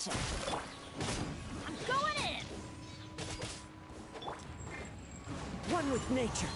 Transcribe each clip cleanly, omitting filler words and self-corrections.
Gotcha! I'm going in! One with nature.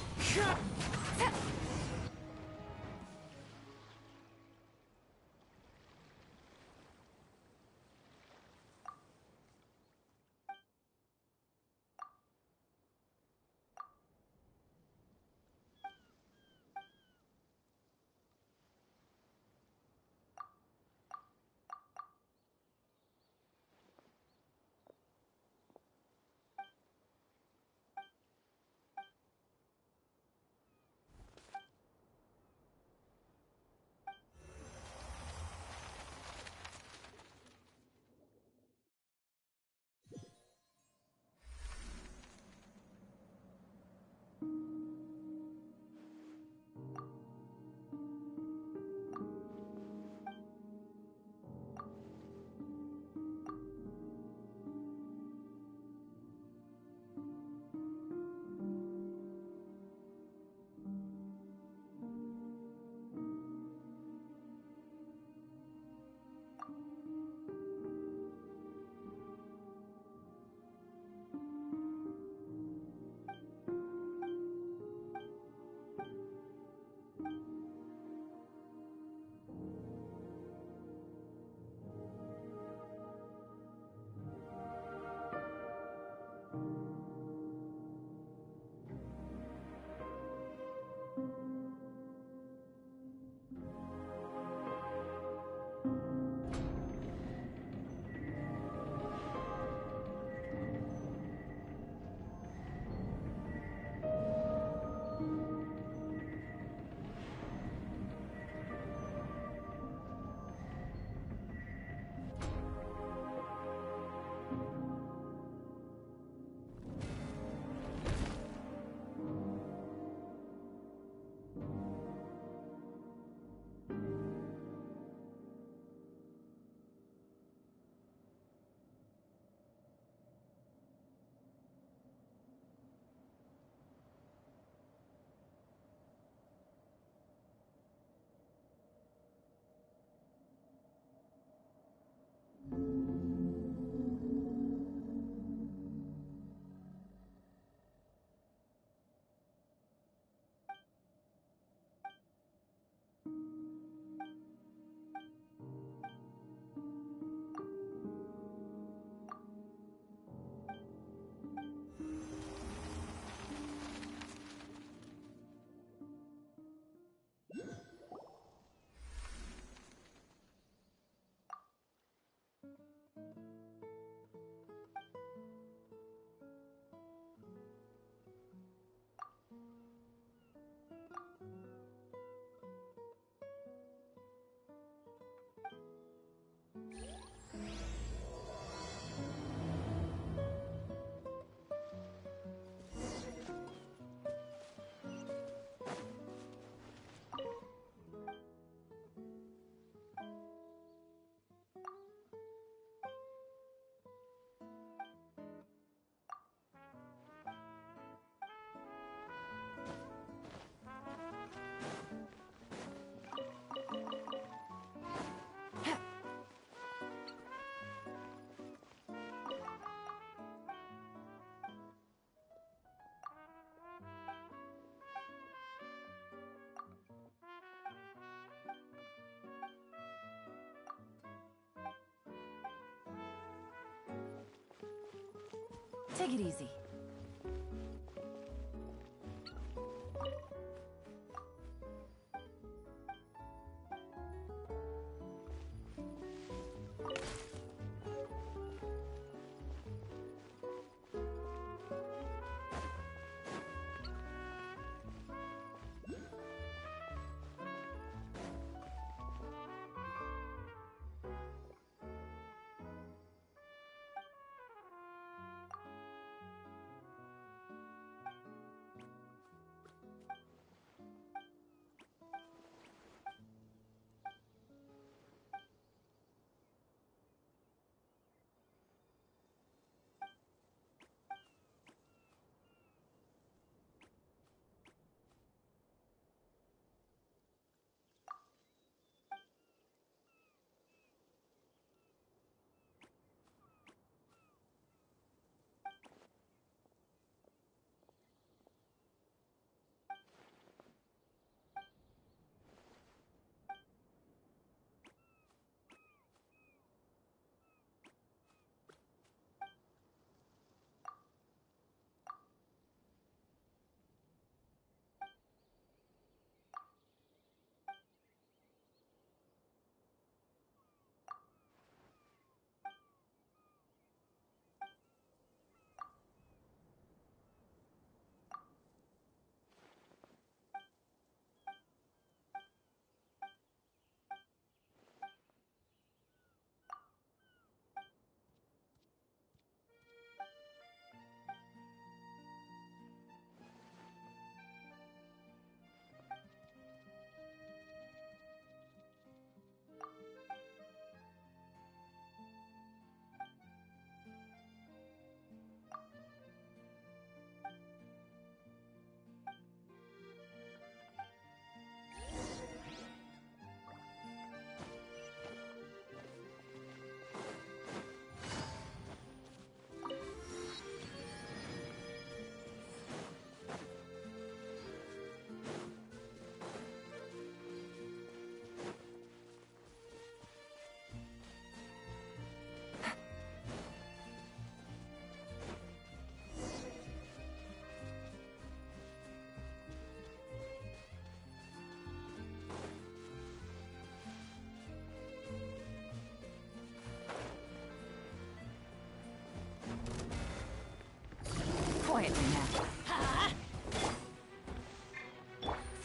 Take it easy.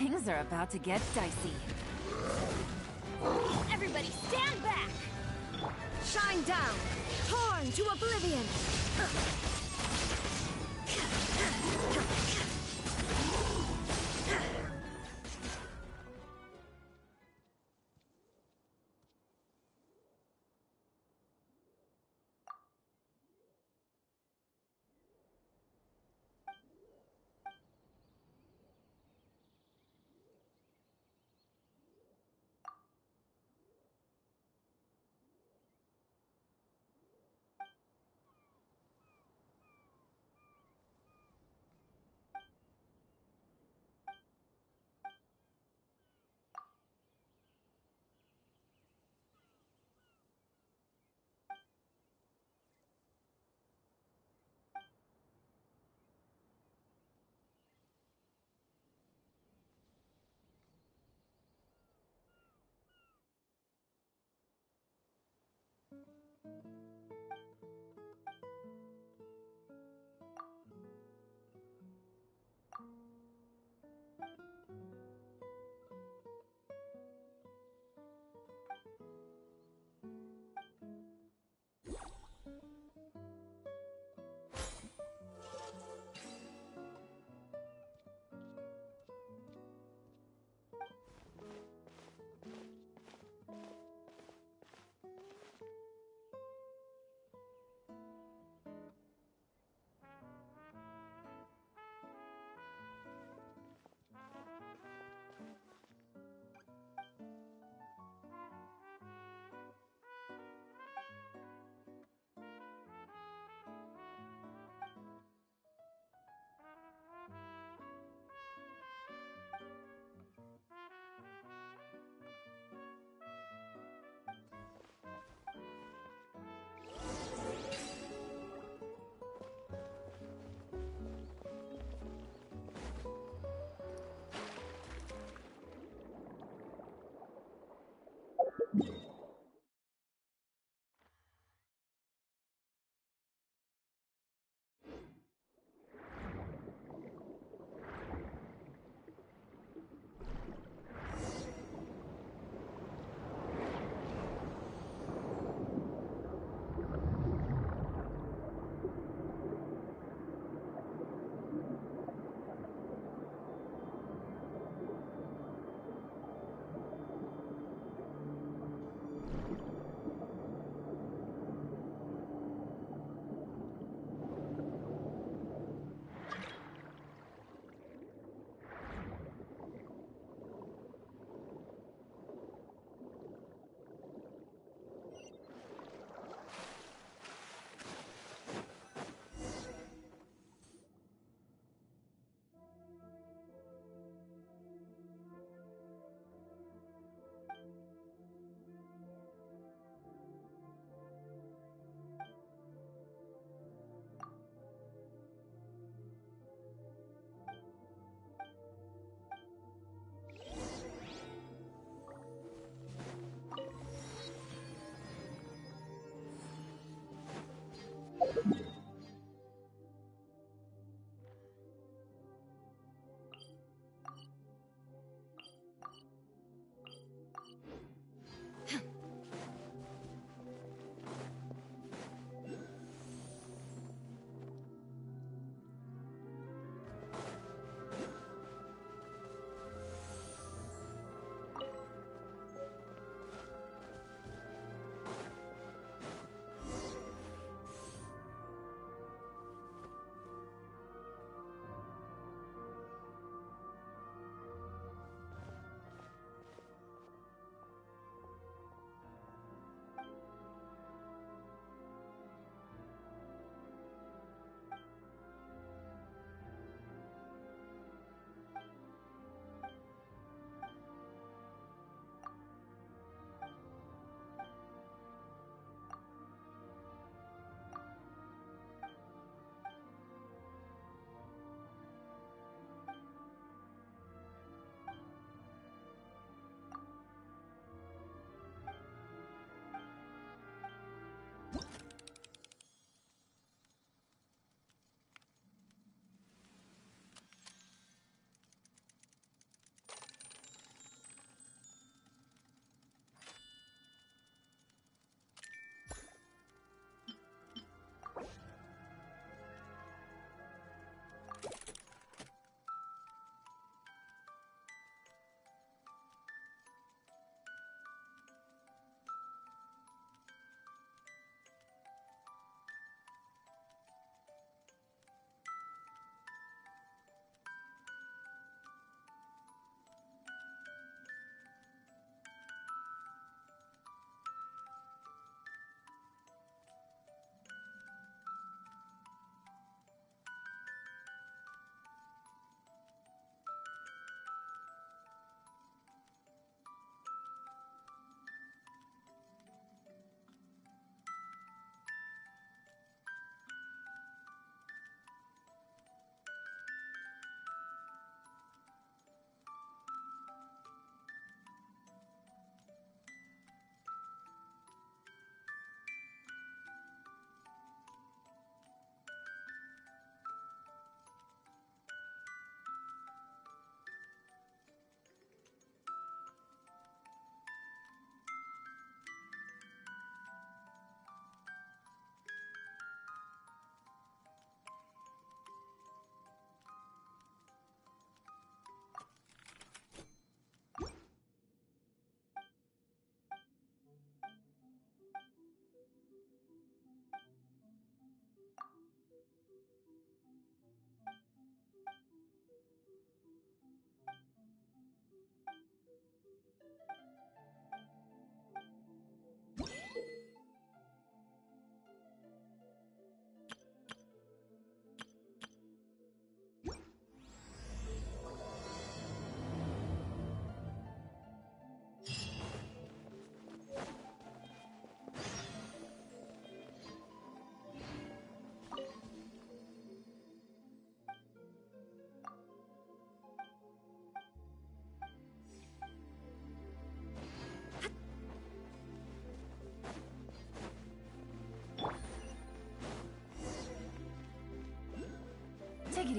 Things are about to get dicey. Everybody stand back! Shine down! Torn to oblivion!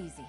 easy.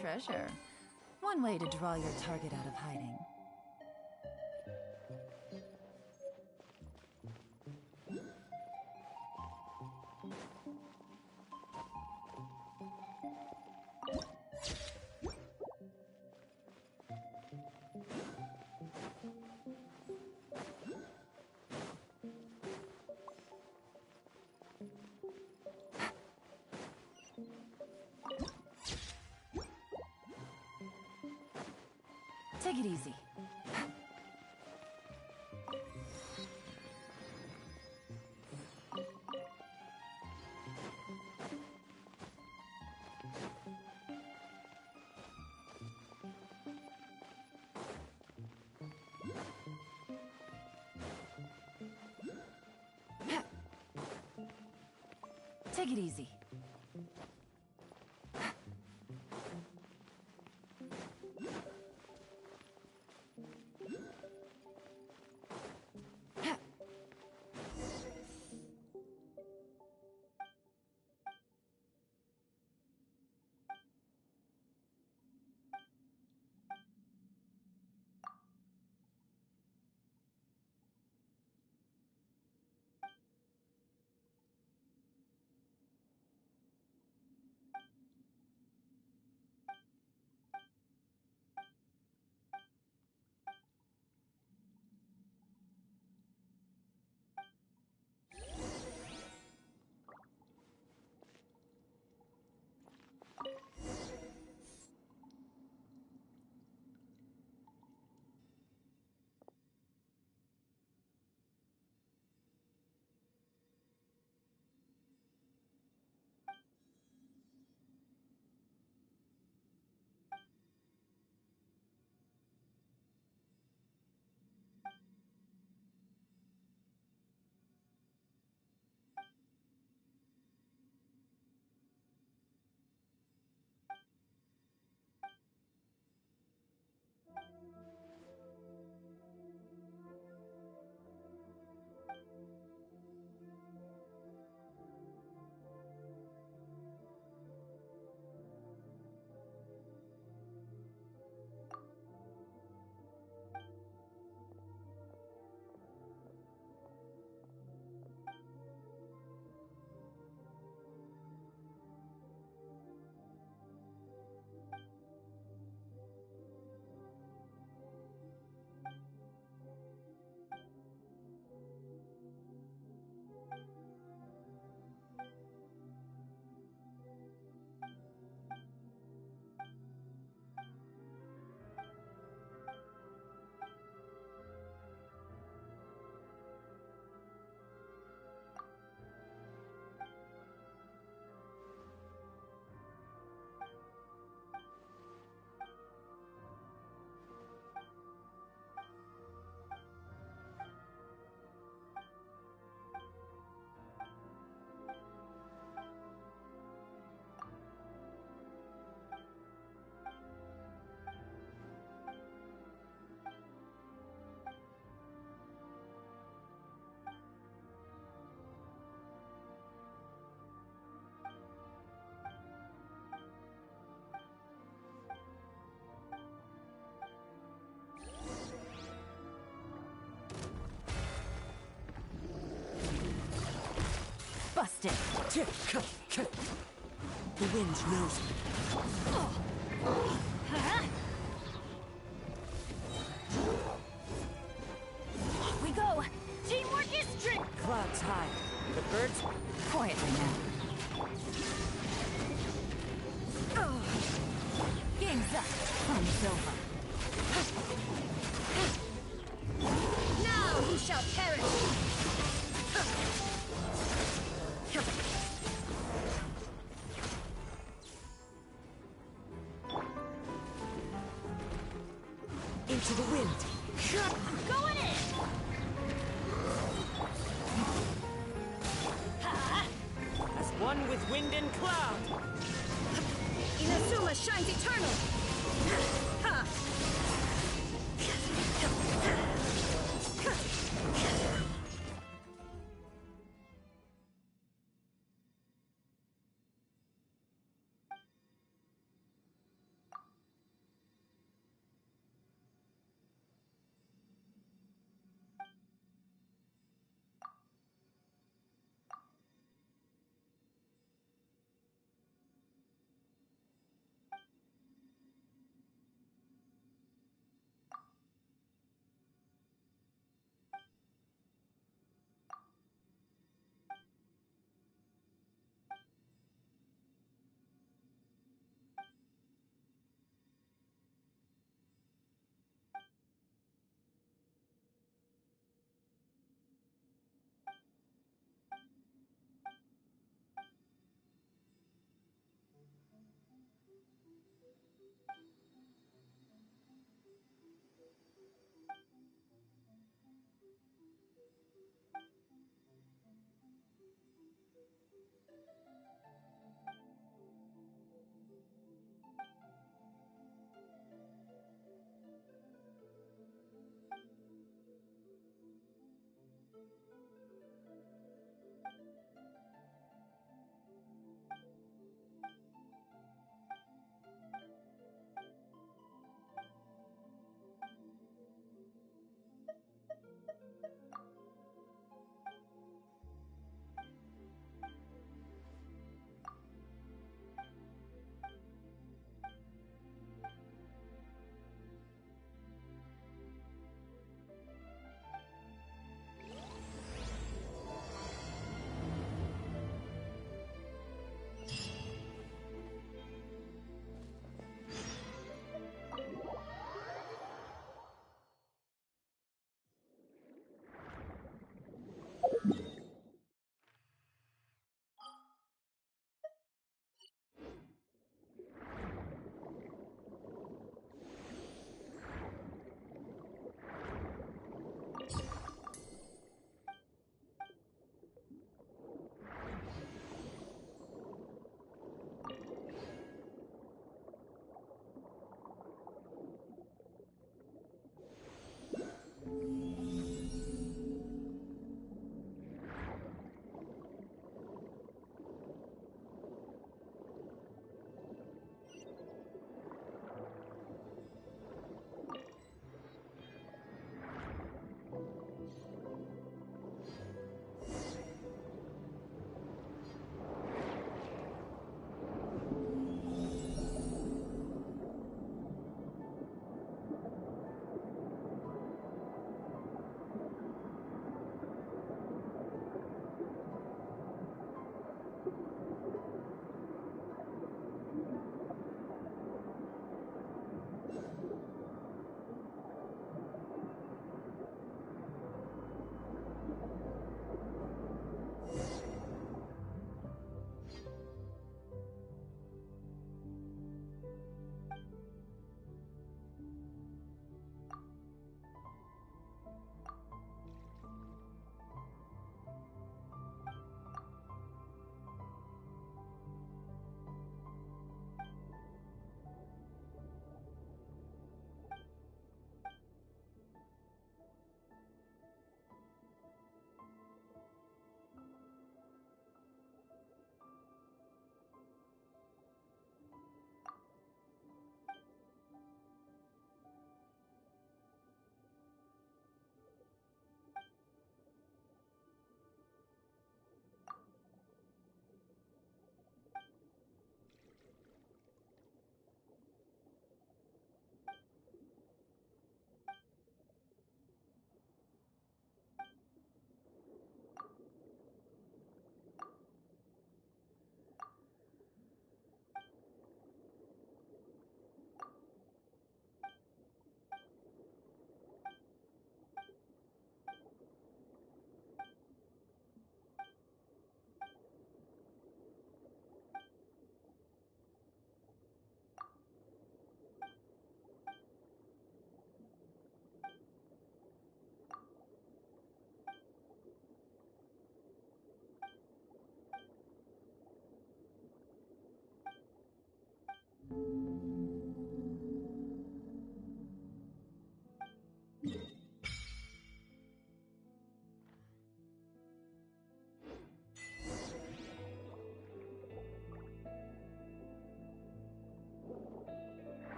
Treasure. One way to draw your target out of hiding. Take it easy. Take it easy. The wind knows me. Off we go. Teamwork is strict. Clouds high. The birds Quietly now. Game's up. Fun's over. Now he shall perish! into the wind. Going in. As one with wind and cloud. Inazuma shines eternal! Ha!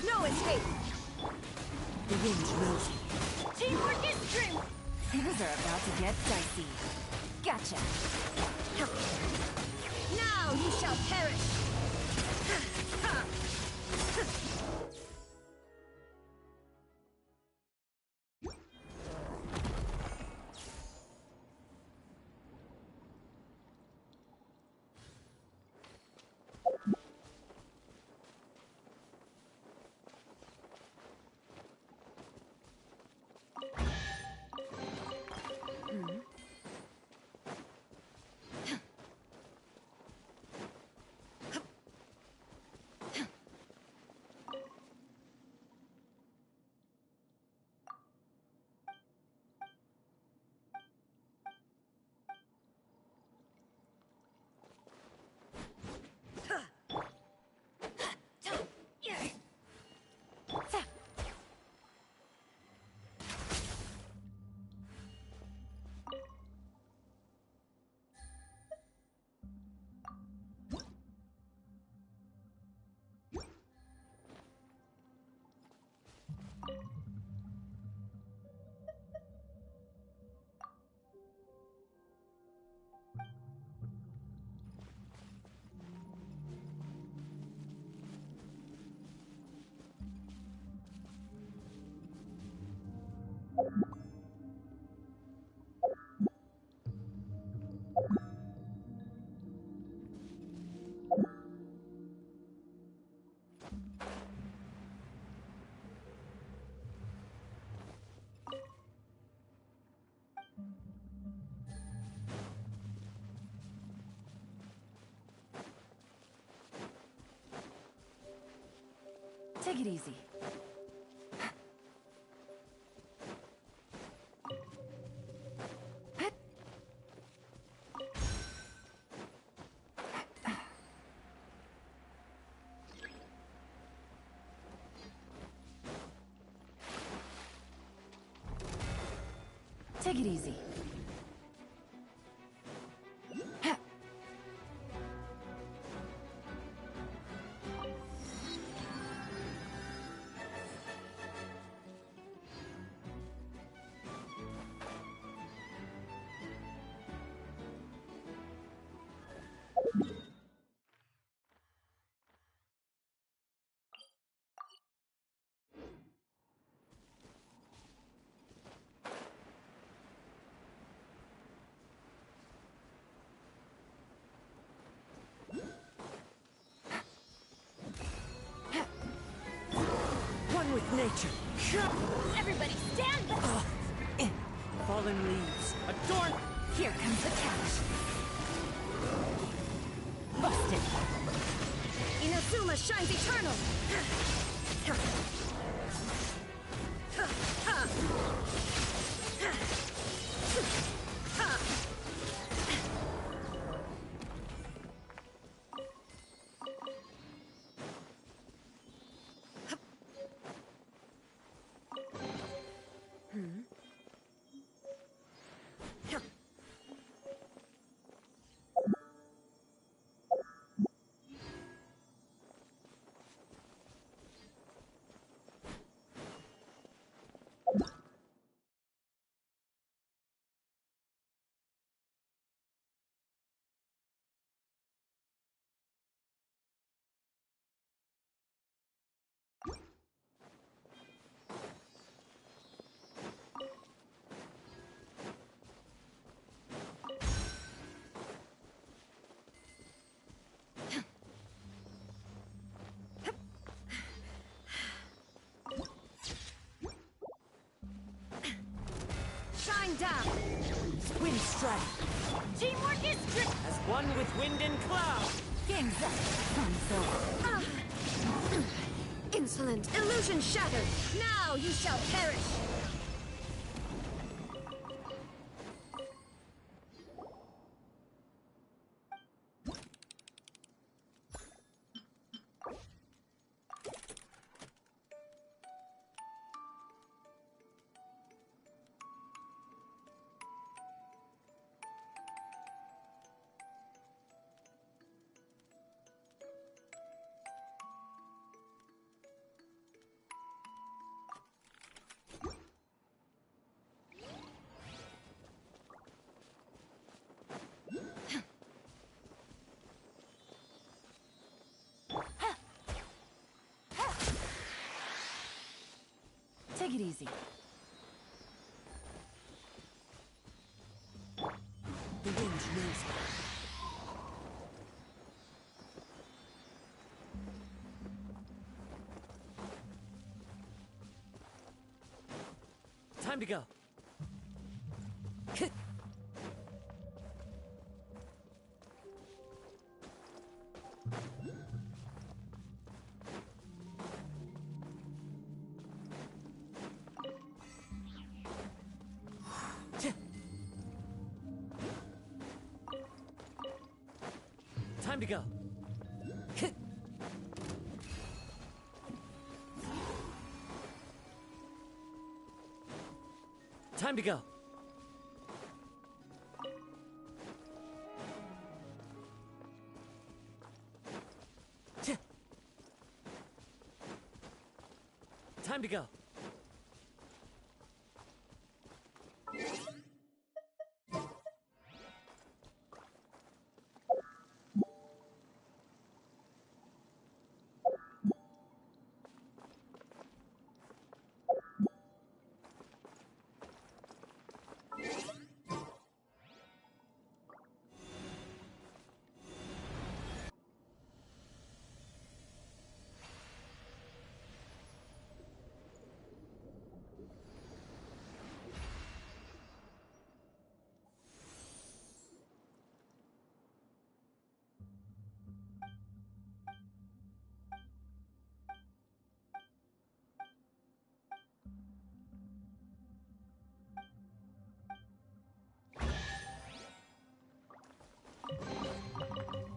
No escape! The wind's rosy. Teamwork is strength! Things are about to get dicey. Gotcha. Now you shall perish! Take it easy. Take it easy. One with nature. Everybody stand back! Fallen leaves. Adorn. Here comes the catch. Busted. Inazuma shines eternal! Shine down! Wind strike. Teamwork is strength! As one with wind and cloud. Game's up. Fun's over. Insolent! Illusion shattered! Now you shall perish! Take it easy. The wind knows me. Time to go. Time to go. Time to go. Time to go.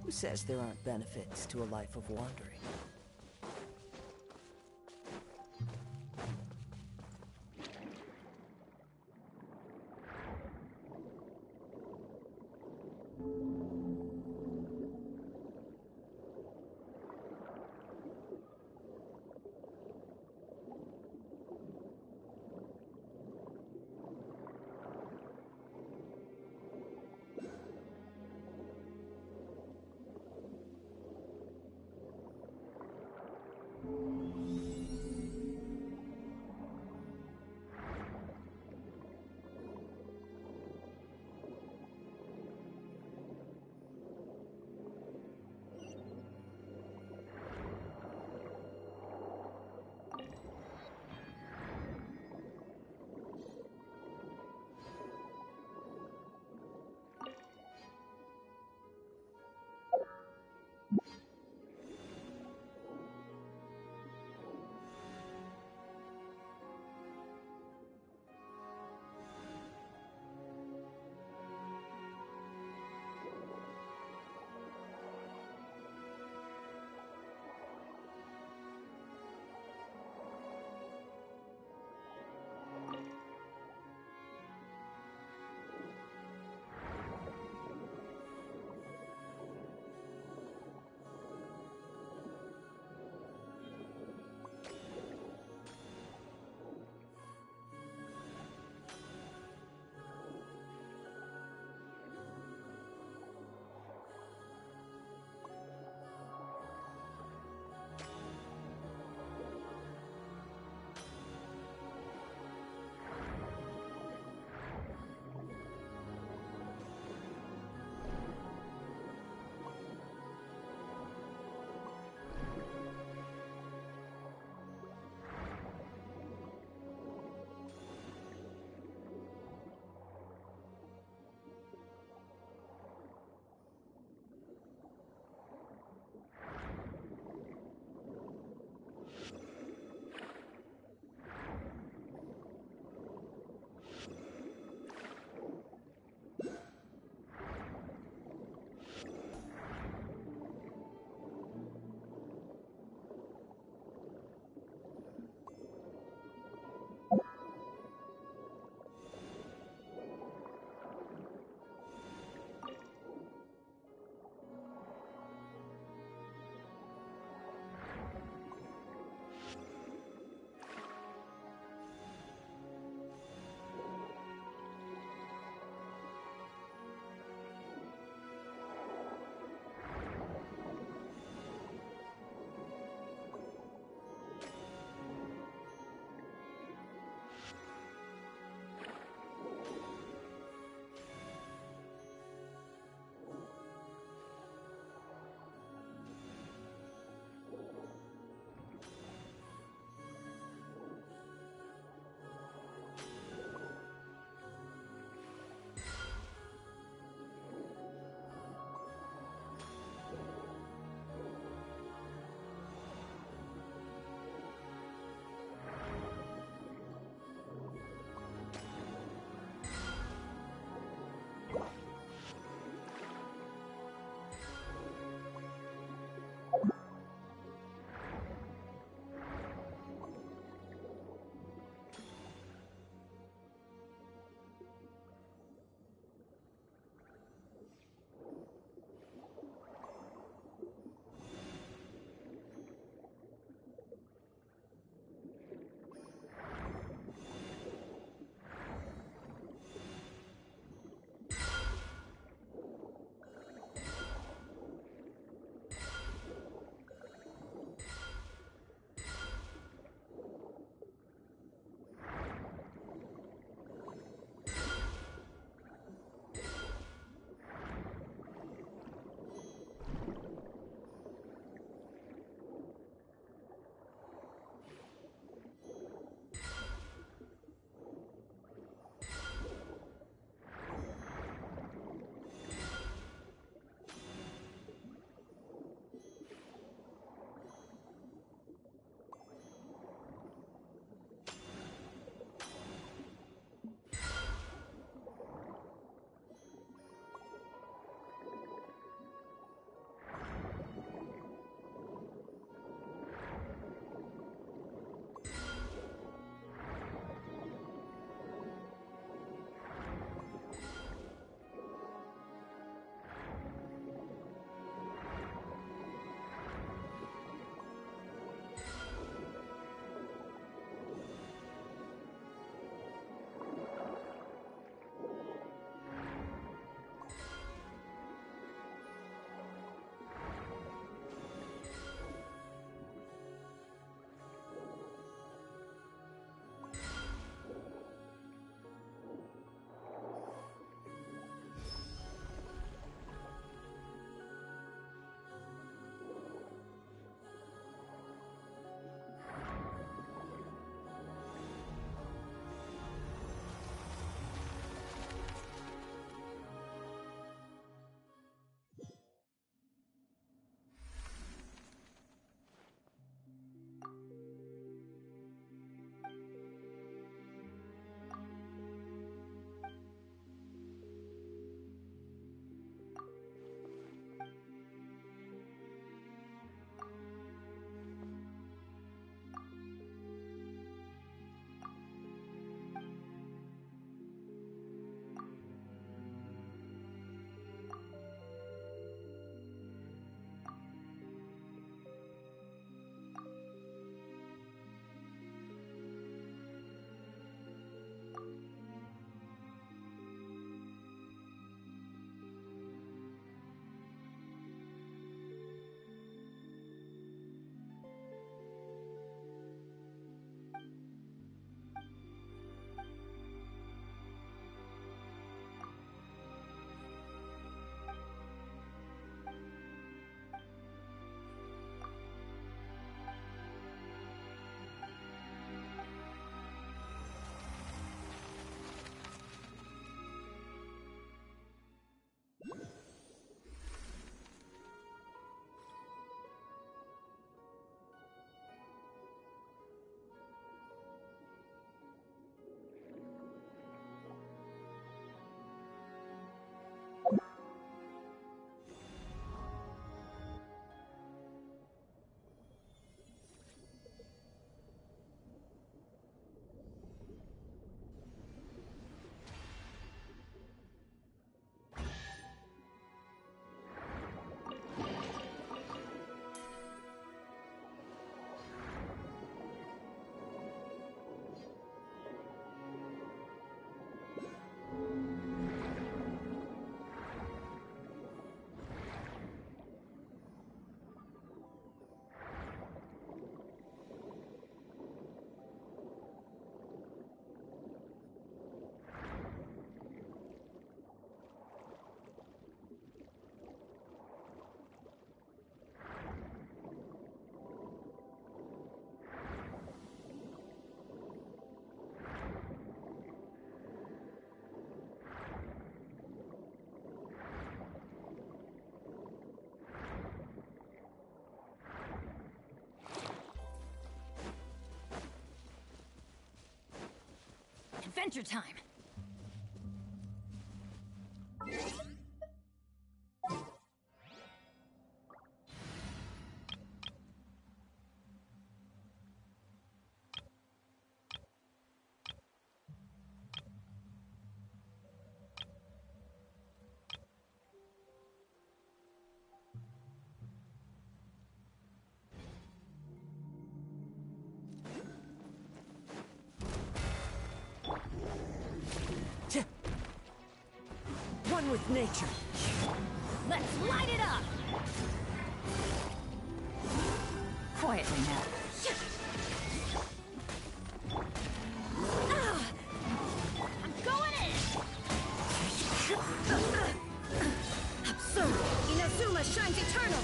Who says there aren't benefits to a life of wandering? adventure time. One with nature. Let's light it up! Quietly now. I'm going in! Absurd! Inazuma shines eternal!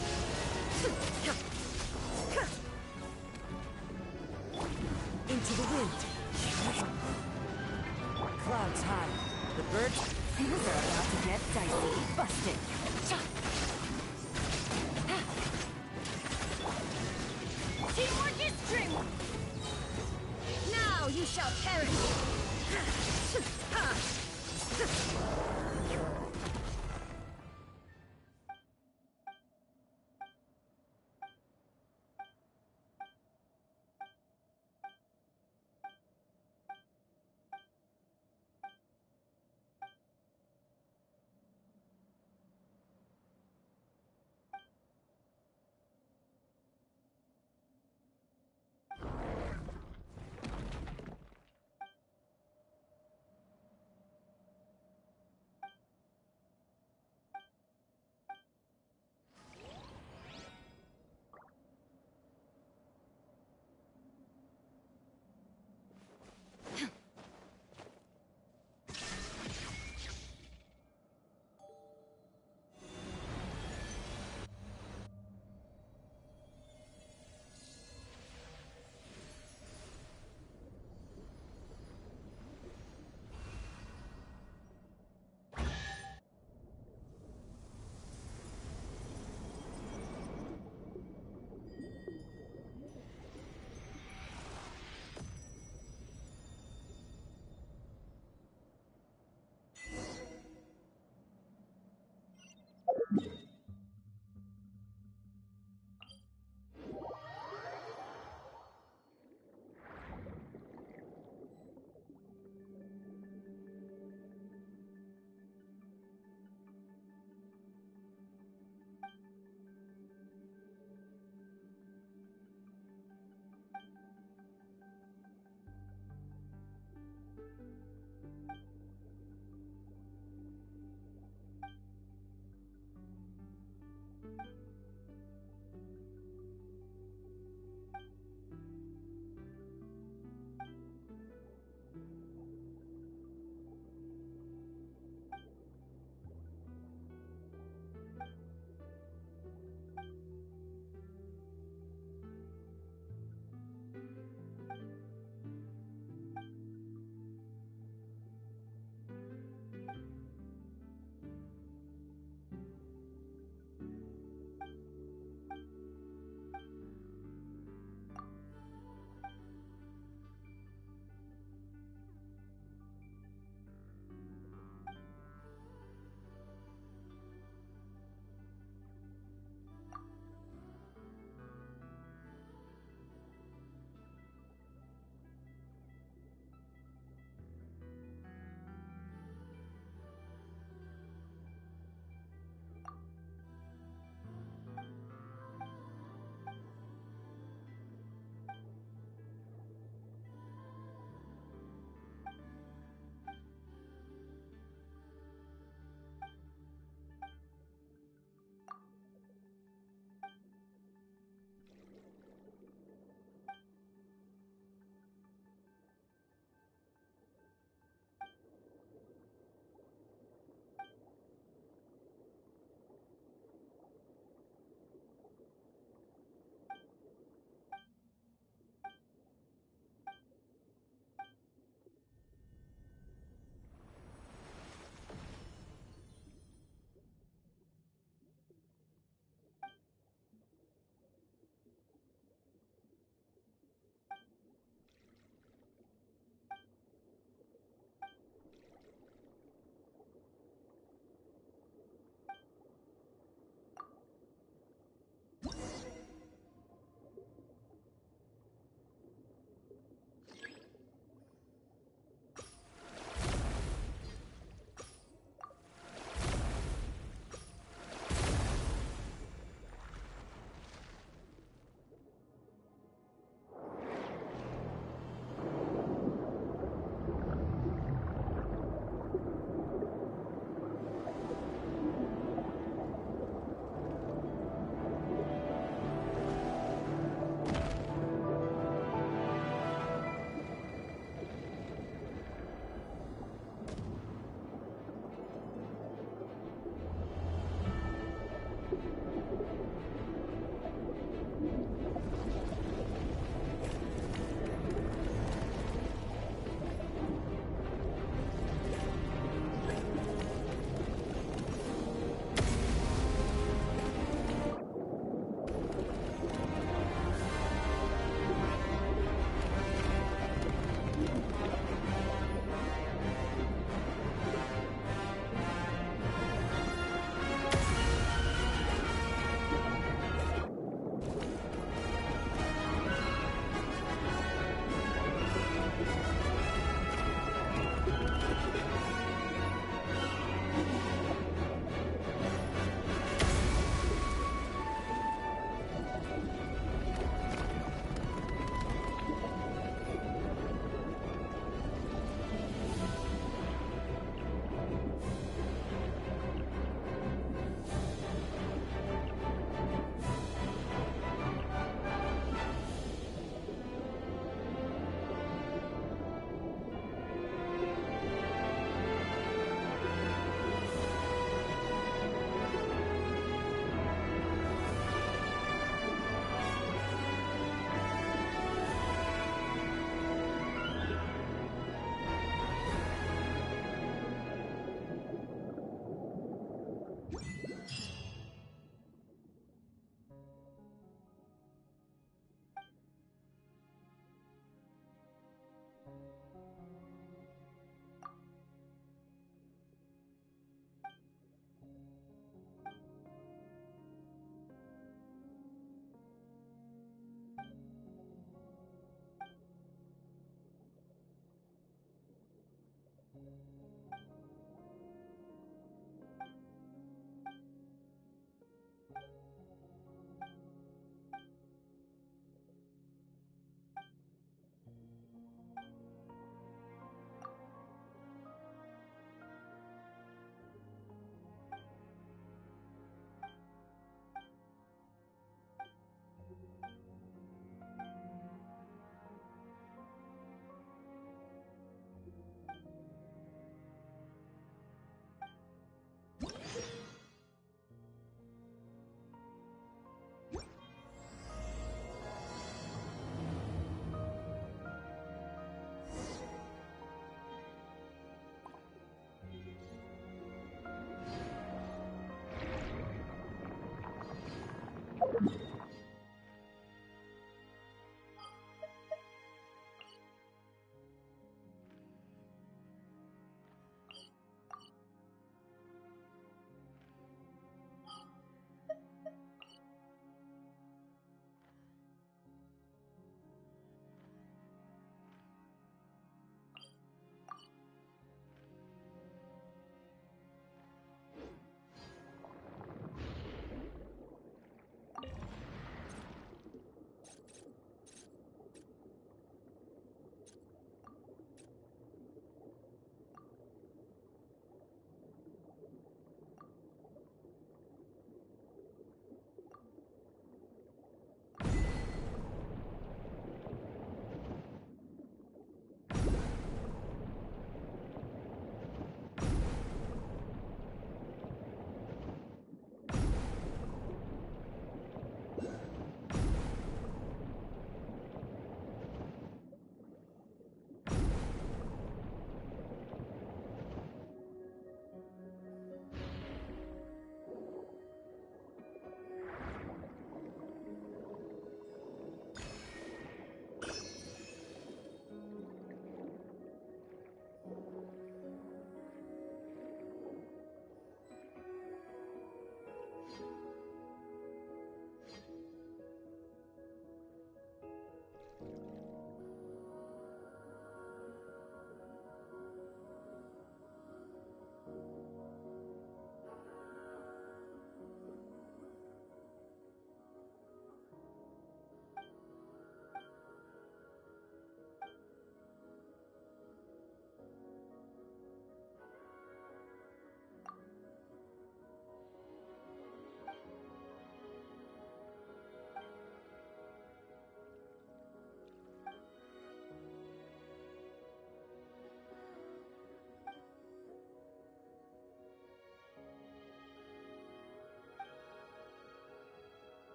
Into the wind. Clouds high. The birds. Things are about to get dicey. Busted. Teamwork is strength! Now you shall perish!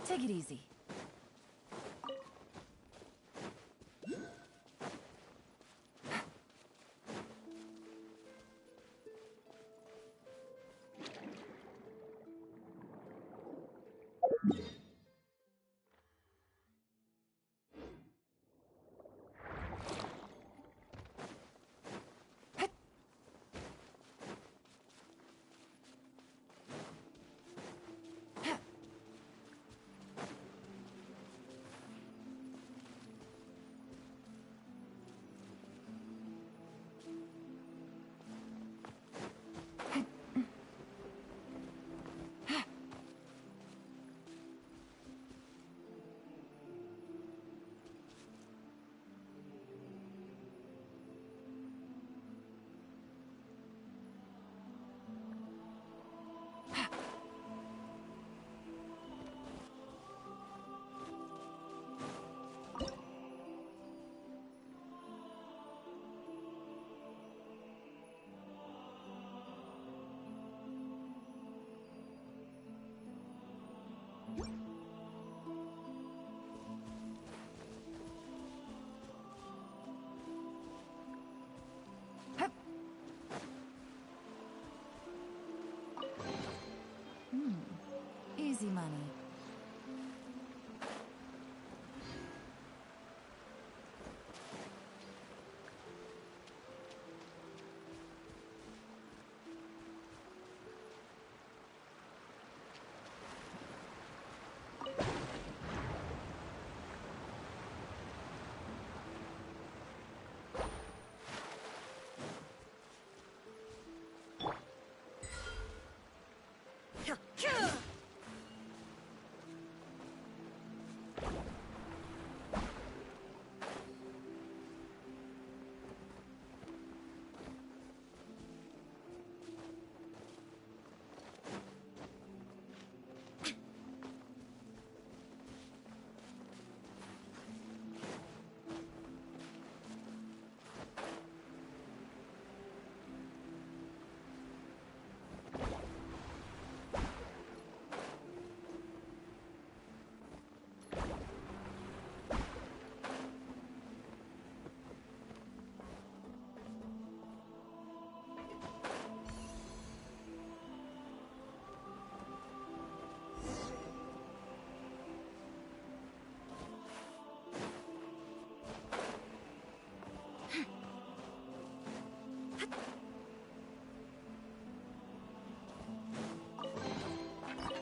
Take it easy. Easy money.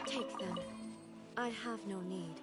Take them. I have no need.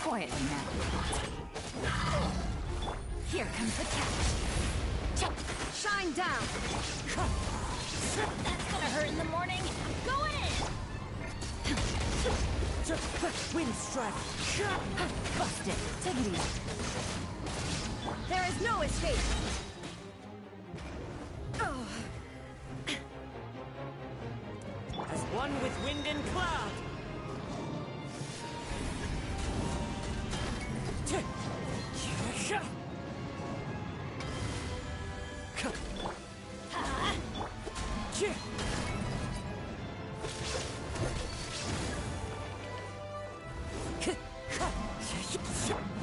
Quietly now. Here comes the catch. Shine down! That's gonna hurt in the morning. I'm going in! Wind strike! Busted. Take it easy. There is no escape! As one with wind and cloud.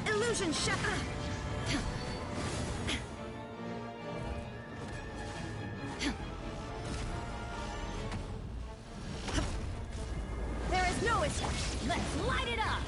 Illusion shot! There is no escape! Let's light it up!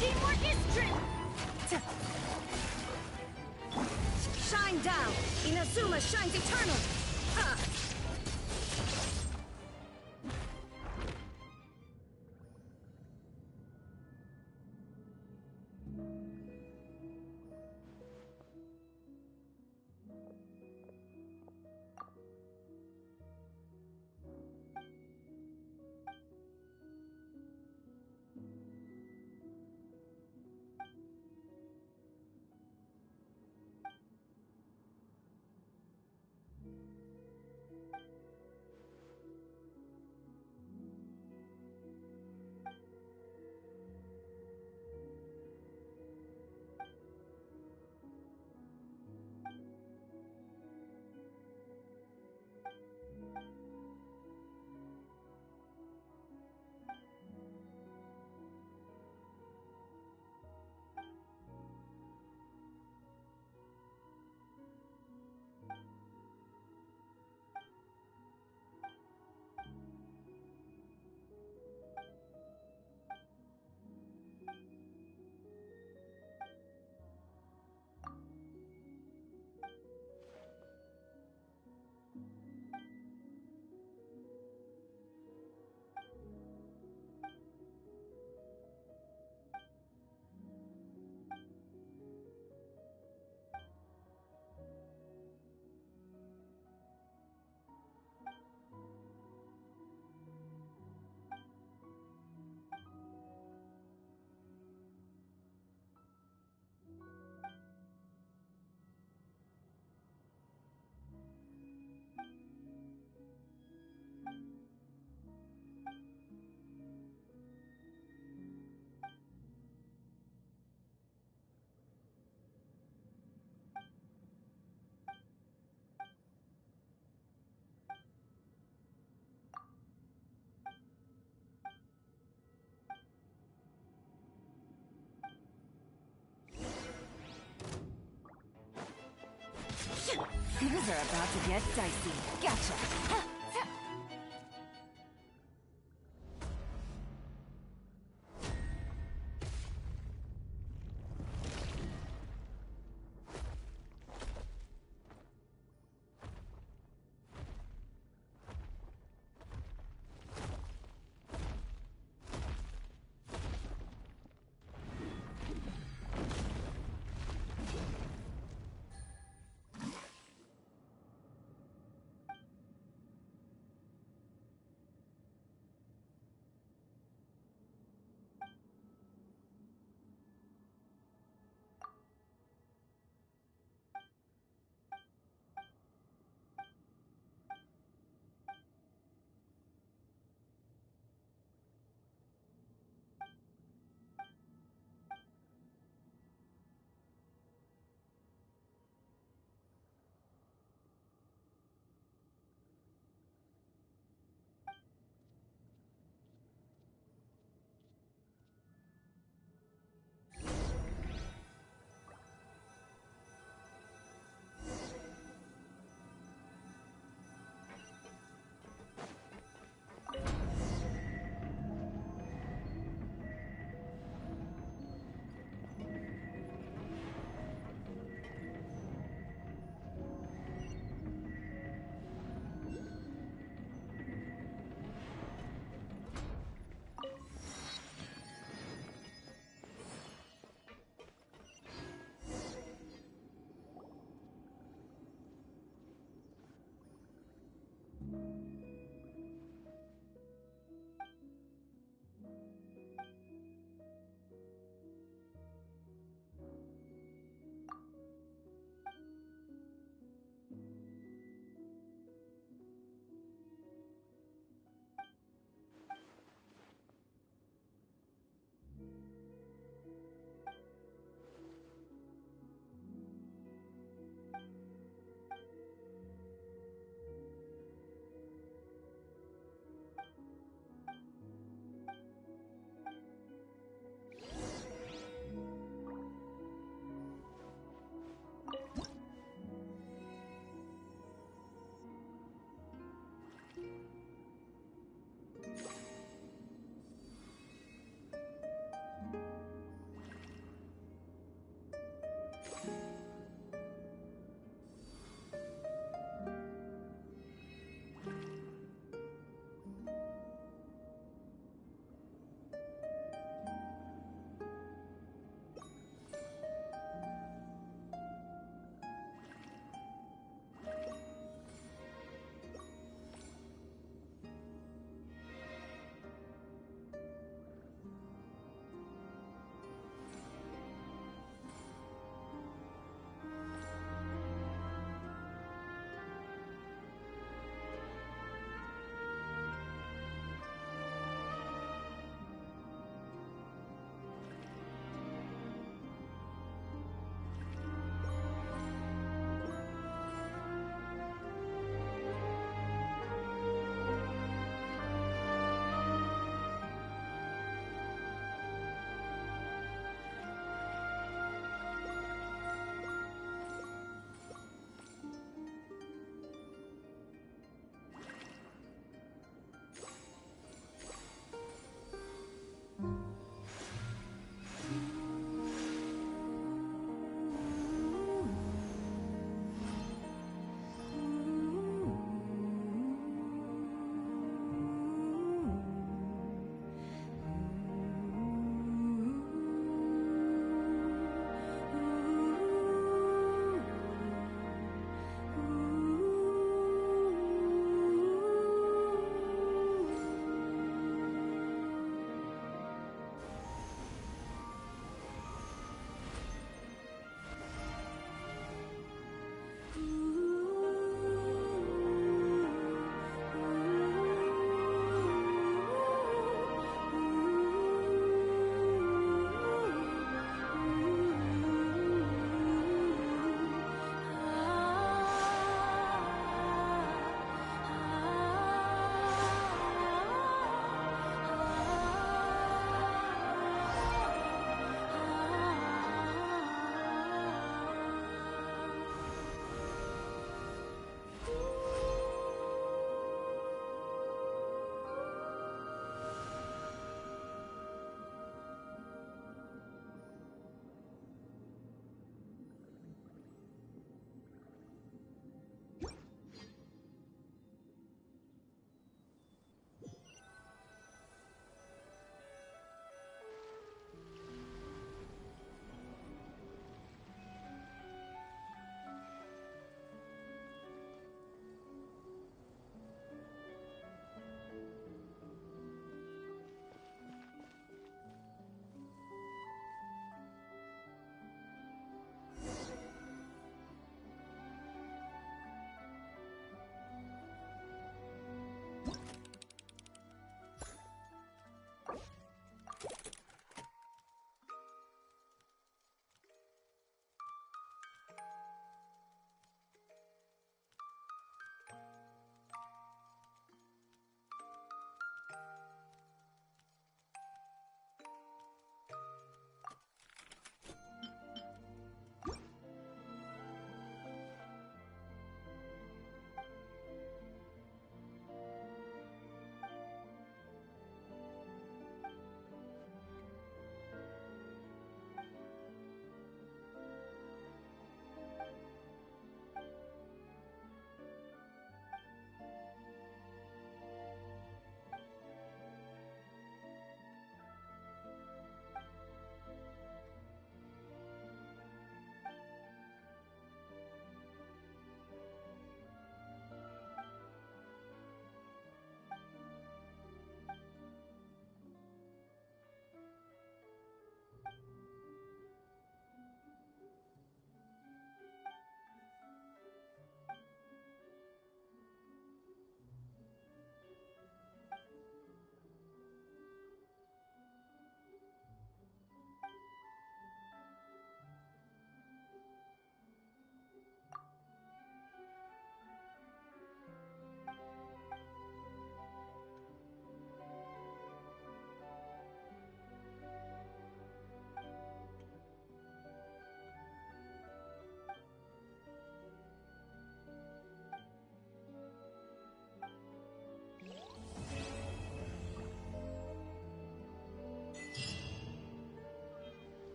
Teamwork is strength! Shine down! Inazuma shines eternal! Things are about to get dicey. Gotcha.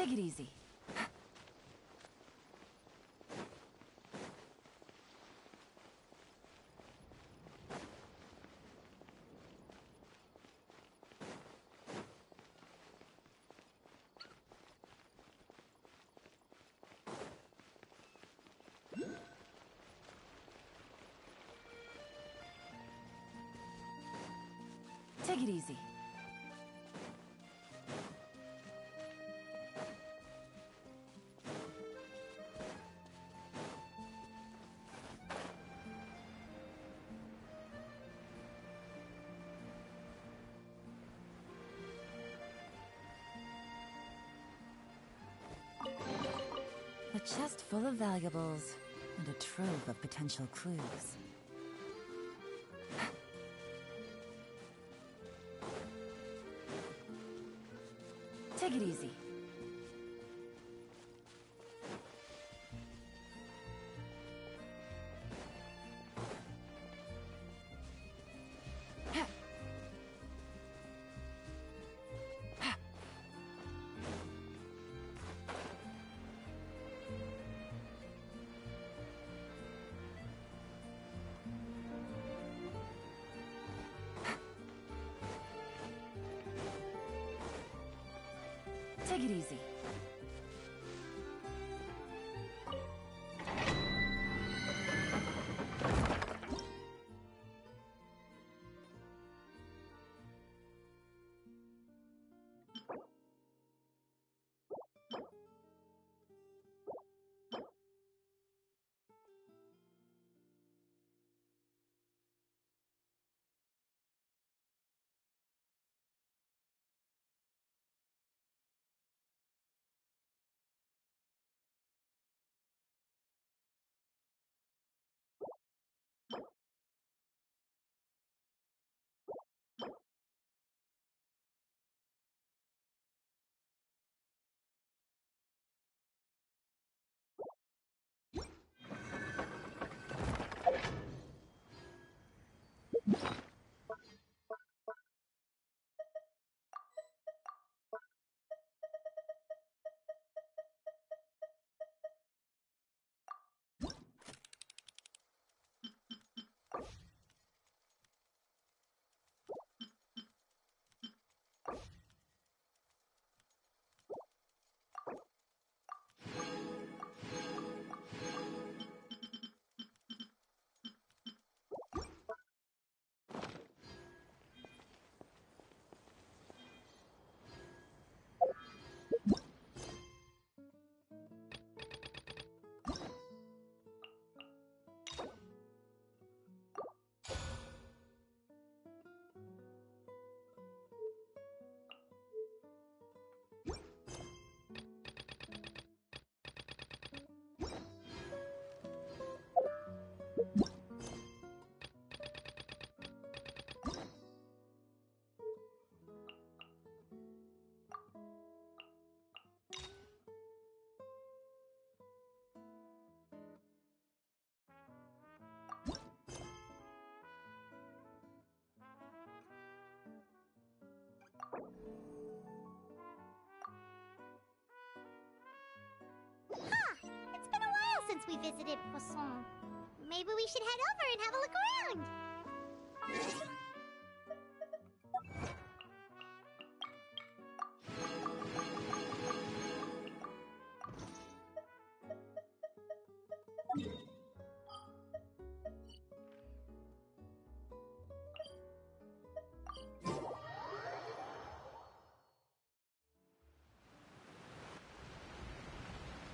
Take it easy. Take it easy. A chest full of valuables and a trove of potential clues. Take it easy. Take it easy. It's been a while since we visited Poisson. Maybe we should head over and have a look around.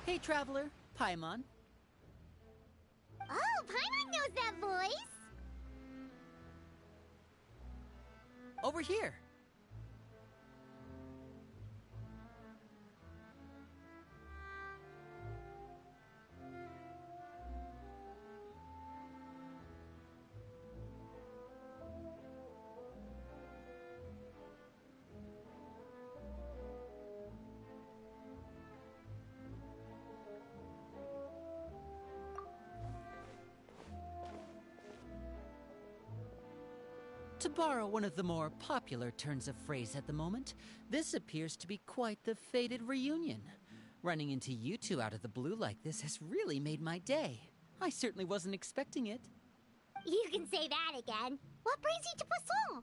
Hey, traveler, Paimon. Oh, Paimon knows that voice! Over here. To borrow one of the more popular turns of phrase at the moment, this appears to be quite the fated reunion. Running into you two out of the blue like this has really made my day. I certainly wasn't expecting it. You can say that again. What brings you to Poisson?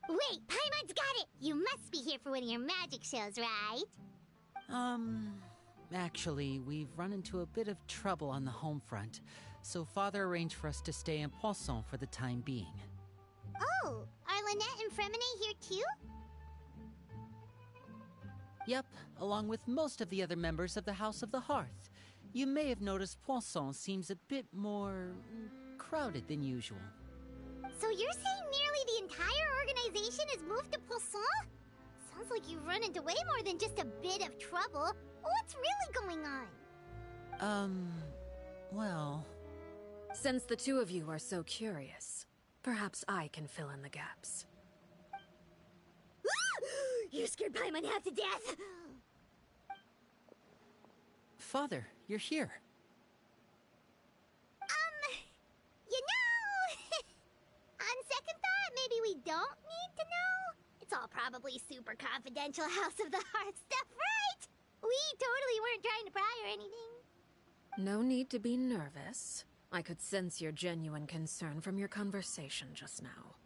Wait, Paimon's got it! You must be here for one of your magic shows, right? Actually, we've run into a bit of trouble on the home front, so Father arranged for us to stay in Poisson for the time being. Oh, are Lynette and Fremine here too? Yep, along with most of the other members of the House of the Hearth. You may have noticed Poisson seems a bit more crowded than usual. So you're saying nearly the entire organization has moved to Poisson? Sounds like you've run into way more than just a bit of trouble. What's really going on? Well... Since the two of you are so curious, perhaps I can fill in the gaps. You scared Paimon half to death! Father, you're here. You know... On second thought, maybe we don't need to know. It's all probably super confidential House of the Hearth stuff, right? We totally weren't trying to pry or anything. No need to be nervous. I could sense your genuine concern from your conversation just now.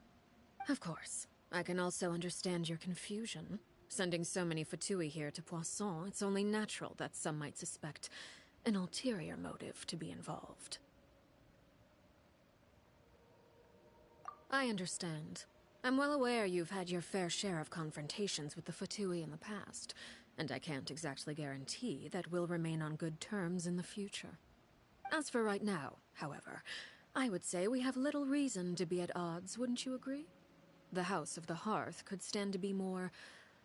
Of course, I can also understand your confusion. Sending so many Fatui here to Poisson, it's only natural that some might suspect an ulterior motive to be involved. I understand. I'm well aware you've had your fair share of confrontations with the Fatui in the past, and I can't exactly guarantee that we'll remain on good terms in the future. As for right now, however, I would say we have little reason to be at odds, wouldn't you agree? The House of the Hearth could stand to be more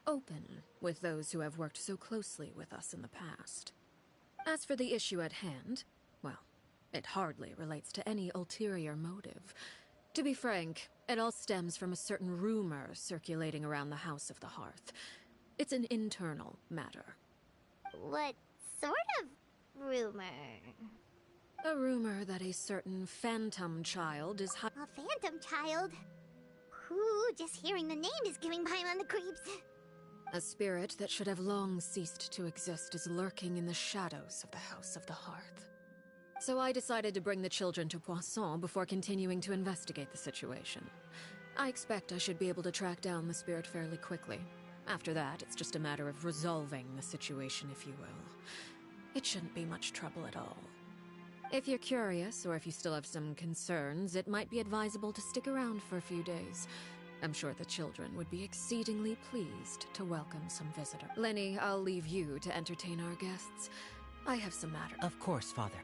open with those who have worked so closely with us in the past. As for the issue at hand, well, it hardly relates to any ulterior motive. To be frank, it all stems from a certain rumor circulating around the House of the Hearth. It's an internal matter. What sort of rumor? A rumor that a certain phantom child is A phantom child? Ooh, just hearing the name is giving Paimon the creeps. a spirit that should have long ceased to exist is lurking in the shadows of the House of the Hearth. So I decided to bring the children to Poisson before continuing to investigate the situation. I expect I should be able to track down the spirit fairly quickly. After that, it's just a matter of resolving the situation, if you will. It shouldn't be much trouble at all. If you're curious, or if you still have some concerns, it might be advisable to stick around for a few days. I'm sure the children would be exceedingly pleased to welcome some visitor. Lenny, I'll leave you to entertain our guests. I have some matter. Of course, Father.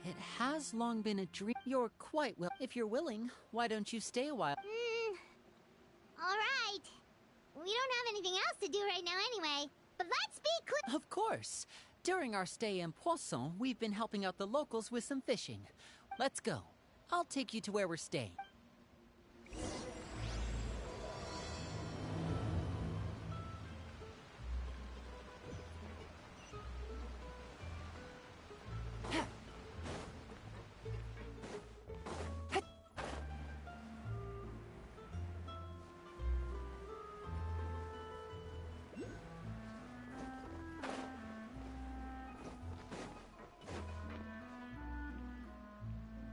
It has long been a dream. You're quite well. If you're willing, why don't you stay a while? All right. We don't have anything else to do right now anyway. But let's be clear. Of course. During our stay in Poisson, we've been helping out the locals with some fishing. Let's go. I'll take you to where we're staying.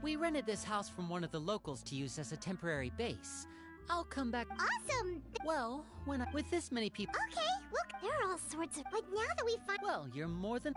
We rented this house from one of the locals to use as a temporary base. I'll come back. Awesome. Well, with this many people. Okay, look, there are all sorts of... But now that we find... Well, you're more than...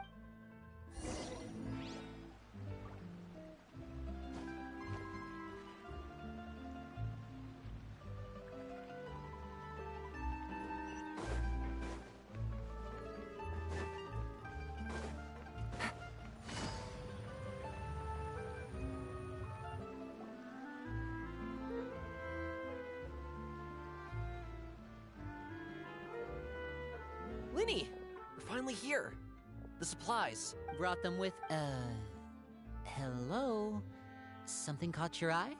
Linny! We're finally here. The supplies. Brought them with, hello? Something caught your eye?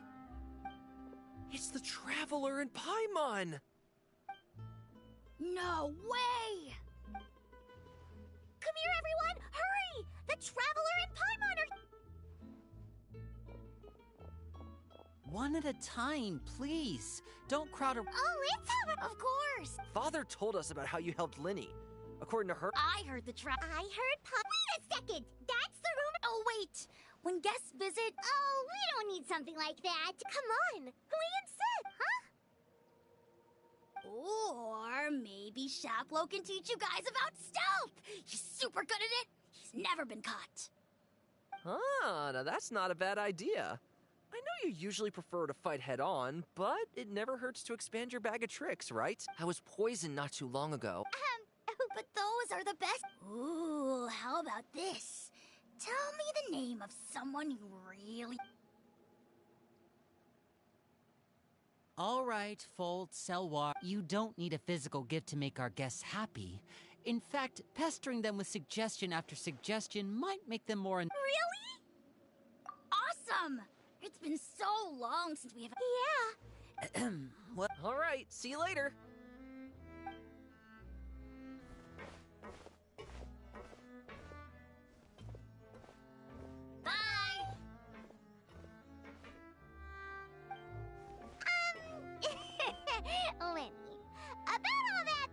It's the Traveler in Paimon! No way! Come here, everyone! Hurry! The Traveler and Paimon are... One at a time, please. Don't crowd around. Oh, it's over! Of course! Father told us about how you helped Linny. According to her... I heard the I heard Wait a second! That's the rumor... Oh, wait! When guests visit... Oh, we don't need something like that. Come on! We insist, huh? Or maybe Shaplo can teach you guys about stealth! He's super good at it! He's never been caught. Ah, now that's not a bad idea. I know you usually prefer to fight head-on, but it never hurts to expand your bag of tricks, right? I was poisoned not too long ago. But those are the best. Ooh, how about this? Tell me the name of someone you really... All right, Fold, Selwar. You don't need a physical gift to make our guests happy. In fact, pestering them with suggestion after suggestion might make them more... Really? Awesome! It's been so long since we have... Yeah. What? All right, see you later. Bye! Lenny, about all that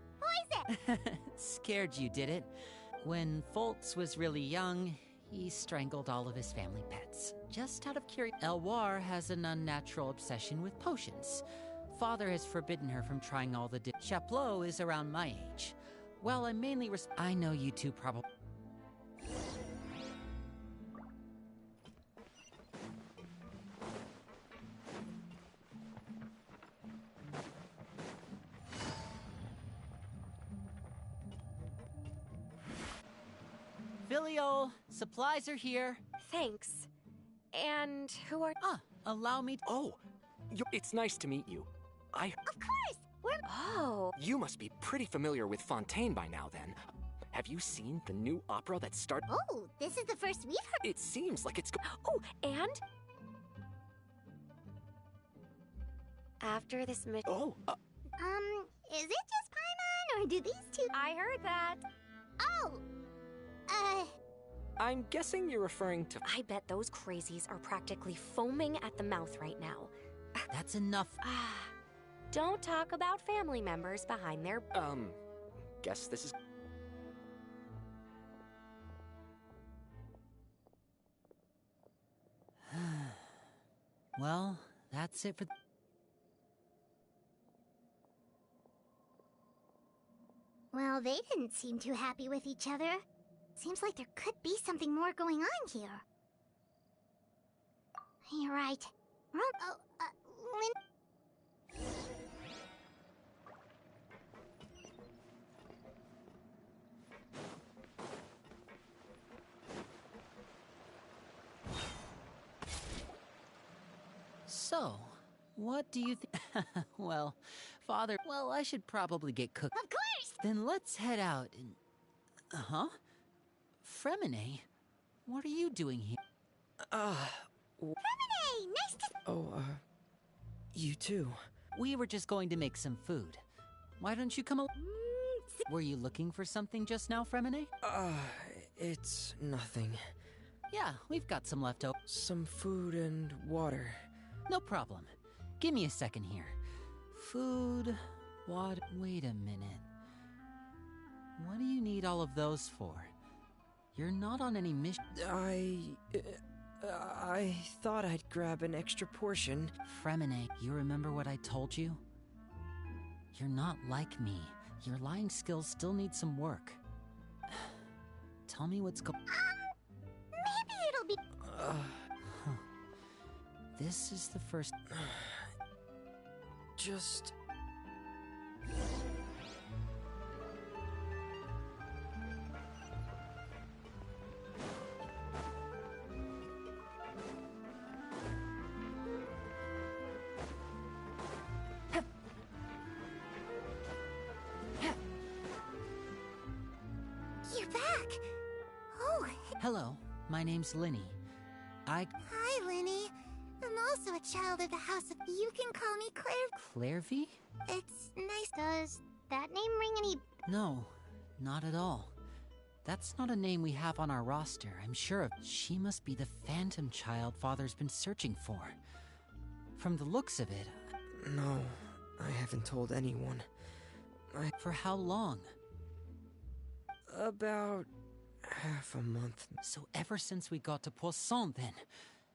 poison... Scared you, did it? When Foltz was really young, he strangled all of his family pets. Just out of curiosity, Elwar has an unnatural obsession with potions. Father has forbidden her from trying all the Chaplot is around my age. Well, I'm mainly I know you two probably... Filial, supplies are here. Thanks. And who are... Allow me to... Oh, it's nice to meet you. Of course! We're... Oh. You must be pretty familiar with Fontaine by now, then. Have you seen the new opera that started? Oh, this is the first we've heard... It seems like it's... Oh, and... After this mission... Oh, is it just Paimon, or do these two... I heard that. Oh! I'm guessing you're referring to... I bet those crazies are practically foaming at the mouth right now. That's enough. Don't talk about family members behind their... Guess this is... Well, that's it for... Well, they didn't seem too happy with each other. Seems like there could be something more going on here. You're right. So, what do you think? Well, Father, well, I should probably get cooked. Of course! Then let's head out and... Fremine? What are you doing here? Fremine! Nice to... Oh, you too. We were just going to make some food. Why don't you come along? Were you looking for something just now, Fremine? It's nothing. Yeah, we've got some leftover. Some food and water. No problem. Give me a second here. Food, water... Wait a minute. What do you need all of those for? You're not on any mission... I thought I'd grab an extra portion. Fremine, you remember what I told you? You're not like me. Your lying skills still need some work. Tell me what's maybe it'll be... This is the first... Just... You're back! Oh... Hello, my name's Linny. Hi, Lenny. child of the house of... You can call me Claire. Clairvy? It's nice. Does that name ring any... No, not at all. That's not a name we have on our roster, I'm sure of. She must be the phantom child Father's been searching for. From the looks of it... No, I haven't told anyone. For how long? About half a month. So ever since we got to Poisson, then.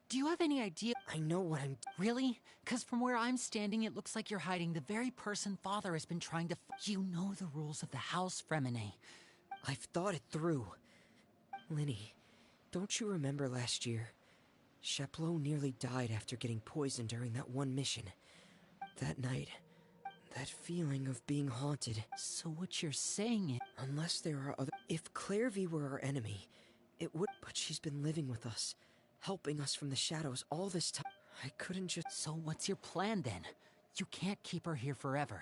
Do you have any idea? I know what I'm... Really? Because from where I'm standing, it looks like you're hiding the very person Father has been trying to... You know the rules of the house, Fremine. I've thought it through. Linny, don't you remember last year? Chaplot nearly died after getting poisoned during that one mission. That night, that feeling of being haunted. So what you're saying is... Unless there are other... If Clairvy were our enemy, it would... But she's been living with us, helping us from the shadows all this time. I couldn't just... So what's your plan, then? You can't keep her here forever.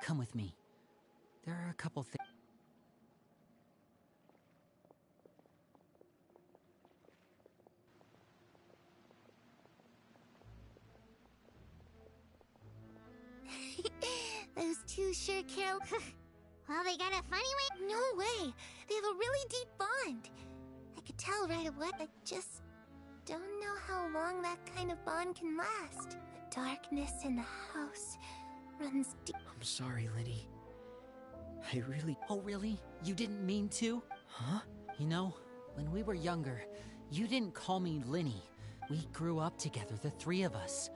Come with me. There are a couple things... Those two sure care. Well, they got a funny way. No way. They have a really deep bond. I could tell right away. I just don't know how long that kind of bond can last. The darkness in the house runs deep. I'm sorry, Linny. I really... Oh, really? You didn't mean to? Huh? You know, when we were younger, you didn't call me Linny. We grew up together, the three of us.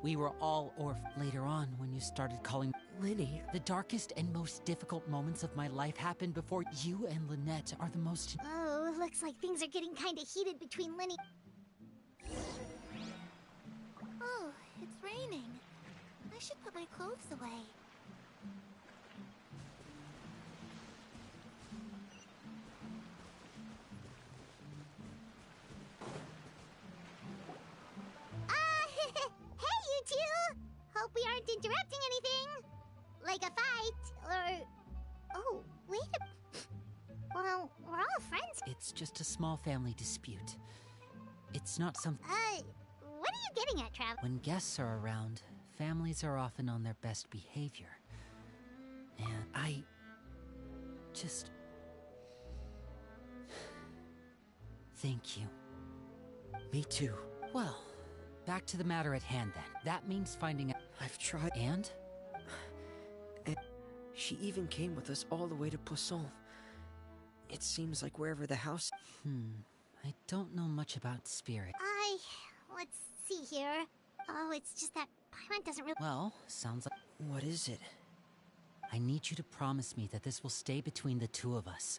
We were all later on when you started calling... Linny... The darkest and most difficult moments of my life happened before you and Lynette are the most... Oh, looks like things are getting kind of heated between Linny... Oh, it's raining. I should put my clothes away. Hey, you two! Hope we aren't interrupting anything. Like a fight, or... Oh, wait a... Well, we're all friends. It's just a small family dispute. It's not something... What are you getting at, Trav? When guests are around, families are often on their best behavior. And I... just... Thank you. Me too. Well, back to the matter at hand then. That means finding out... I've tried... And? And she even came with us all the way to Poisson. It seems like wherever the house... I don't know much about spirit. Let's see here. Oh, it's just that Paimon doesn't really... Well, sounds like... What is it? I need you to promise me that this will stay between the two of us.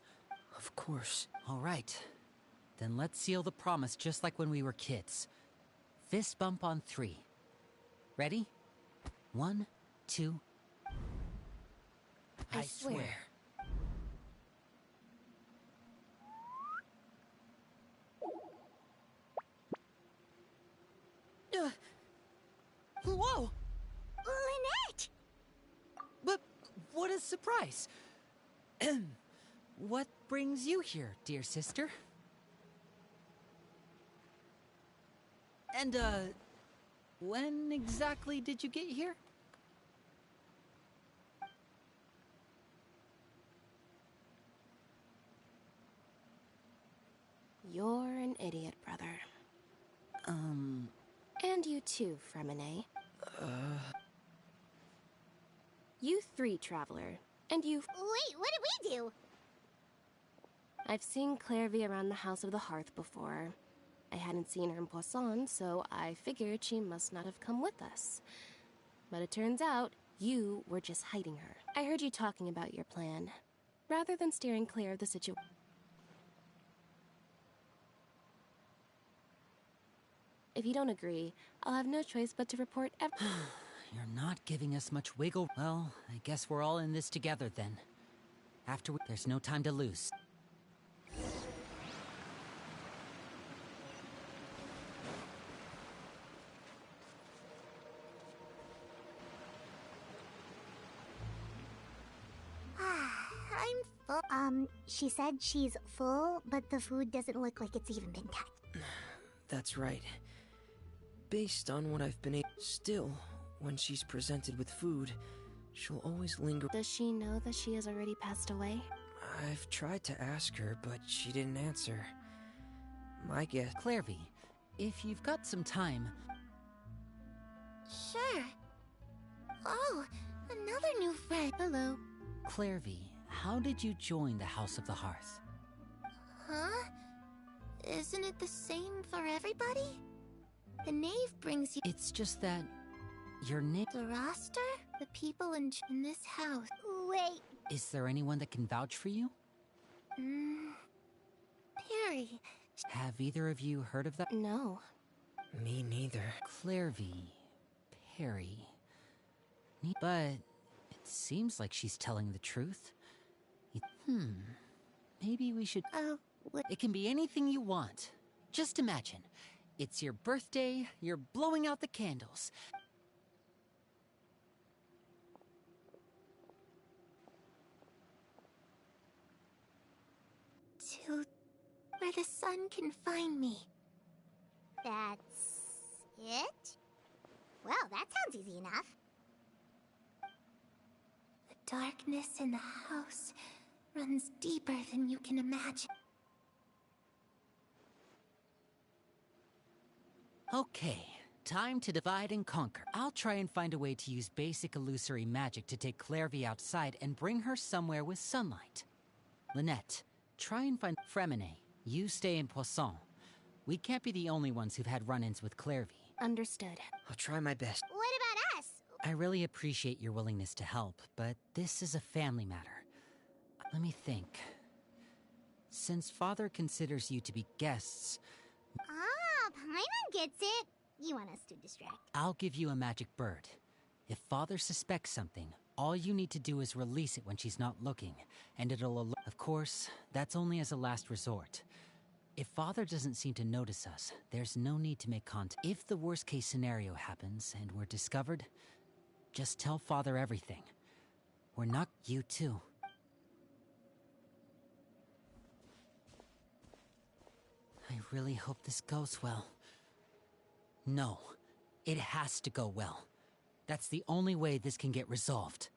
Of course. All right. Then let's seal the promise just like when we were kids. Fist bump on 3. Ready? 1, 2... I swear. Whoa! Lynette! But what a surprise! What brings you here, dear sister? And, when exactly did you get here? You're an idiot, brother. And you too, Fremine. You 3, Traveler. And you... Wait, what did we do? I've seen Clairvy around the House of the Hearth before. I hadn't seen her in Poisson, so I figured she must not have come with us. But it turns out, you were just hiding her. I heard you talking about your plan, rather than steering clear of the situation. If you don't agree, I'll have no choice but to report You're not giving us much wiggle. Well, I guess we're all in this together then. There's no time to lose. I'm full. She said she's full, but the food doesn't look like it's even been touched. That's right. based on what I've been able. Still, when she's presented with food, she'll always linger. Does she know that she has already passed away? I've tried to ask her, but she didn't answer. My guess. Clairvy, if you've got some time. Sure. Oh, another new friend. Hello. Clairvy, how did you join the House of the Hearth? Huh? Isn't it the same for everybody? The knave brings you It's just that your name. the roster, the people in this house. Wait, Is there anyone that can vouch for you? Perry. Have either of you heard of that? No. Me neither. Clairvy, Perry. But it seems like she's telling the truth. Maybe we should. What? It can be anything you want. Just imagine. It's your birthday, you're blowing out the candles. To where the sun can find me. That's it? Well, that sounds easy enough. The darkness in the house runs deeper than you can imagine. Okay, time to divide and conquer. I'll try and find a way to use basic illusory magic to take Clairvy outside and bring her somewhere with sunlight. Lynette, try and find Fremine. You stay in Poisson. We can't be the only ones who've had run-ins with Clairvy. Understood. I'll try my best. What about us? I really appreciate your willingness to help, but this is a family matter. Let me think. Since Father considers you to be guests, Ah, Paimon gets it. You want us to distract. I'll give you a magic bird. If Father suspects something, all you need to do is release it when she's not looking, and it'll alert. Of course, that's only as a last resort. If Father doesn't seem to notice us, there's no need to make contact. If the worst case scenario happens and we're discovered, just tell Father everything. We're not you too. I really hope this goes well. No, it has to go well. That's the only way this can get resolved.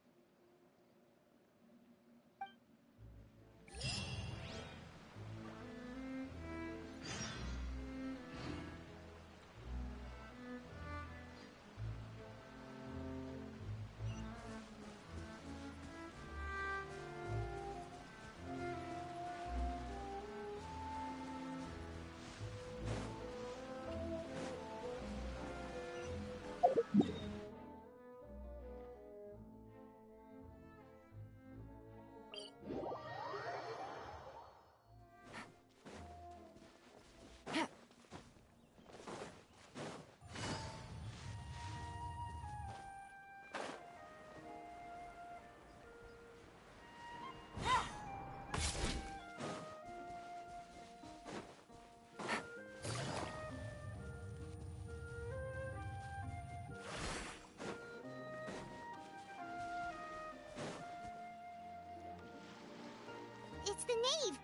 It's the knave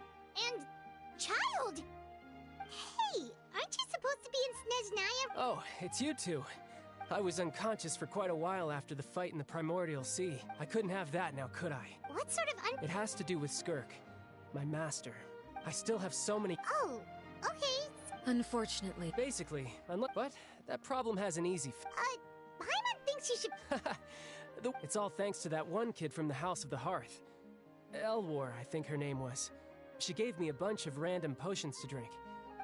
and child. Hey, aren't you supposed to be in Snezhnaya? Oh, it's you two. I was unconscious for quite a while after the fight in the Primordial Sea. I couldn't have that now, could I? What sort of It has to do with Skirk, my master. I still have so many. Oh, okay. Unfortunately. Basically, but that problem has an easy. Paimon thinks you should. It's all thanks to that one kid from the House of the Hearth. Elwar, I think her name was. She gave me a bunch of random potions to drink.